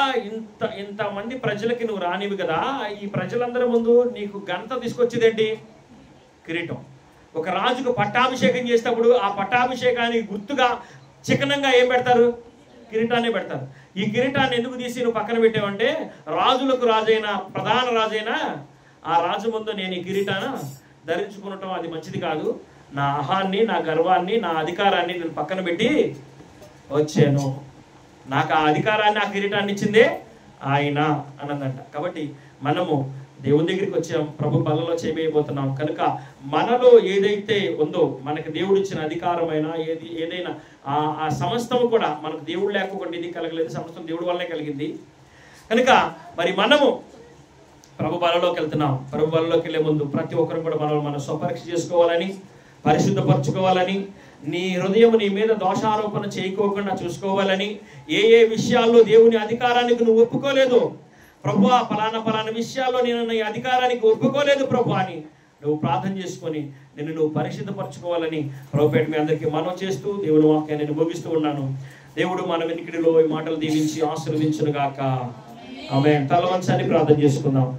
ఇంతమంది ప్రజలకి నువ్వు రానివి కదా, ఈ ప్రజలందరి ముందు నీకు ఘనత తీసుకొచ్చేదేంటి? కిరీటం. ఒక రాజుకు పట్టాభిషేకం చేసేటప్పుడు ఆ పట్టాభిషేకానికి గుర్తుగా చికనంగా ఏం పెడతారు? కిరీటాన్ని పెడతారు. ఈ కిరీటాన్ని ఎందుకు తీసి నువ్వు పక్కన పెట్టావంటే, రాజులకు రాజైన ప్రధాన రాజైన ఆ రాజు ముందు నేను ఈ కిరీటాన్ని ధరించుకునటం అది మంచిది కాదు. నా అహాన్ని, నా గర్వాన్ని, నా అధికారాన్ని నేను పక్కన పెట్టి వచ్చాను. నాకు ఆ అధికారాన్ని, ఆ కిరీటాన్ని ఇచ్చిందే ఆయన అన్నదంట. కాబట్టి మనము దేవుని దగ్గరికి వచ్చాం, ప్రభు బలలో చేయబోతున్నాం. కనుక మనలో ఏదైతే ఉందో, మనకు దేవుడు ఇచ్చిన అధికారమైన ఏదైనా ఆ సమస్తము కూడా మనకు దేవుడు లేకుండా ఇది కలగలేదు, సమస్తం దేవుడి వల్లే కలిగింది. కనుక మరి మనము ప్రభు బలలోకి వెళ్తున్నాం. ప్రభు బలలోకి వెళ్ళే ముందు ప్రతి ఒక్కరు కూడా మనం స్వపరీక్ష చేసుకోవాలని, పరిశుద్ధపరచుకోవాలని, నీ హృదయం నీ మీద దోషారోపణ చేయకోకుండా చూసుకోవాలని, ఏ విషయాల్లో దేవుని అధికారానికి నువ్వు ఒప్పుకోలేదు ప్రభువా, పలానా విషయాల్లో నేను నీ అధికారానికి ఒప్పుకోలేదు ప్రభు అని నువ్వు ప్రార్థన చేసుకొని నువ్వు పరిశుద్ధపరచుకోవాలని ప్రభుపేట మీ అందరికీ మనం చేస్తూ దేవుని వాక్యాన్ని నేను ముగిస్తూ ఉన్నాను. దేవుడు మన వెనుకడిలో ఈ మాటలు దీవించి ఆశీర్వదించును గాక. ఆమేన్. తల వంచని ప్రార్థన చేసుకుందాం.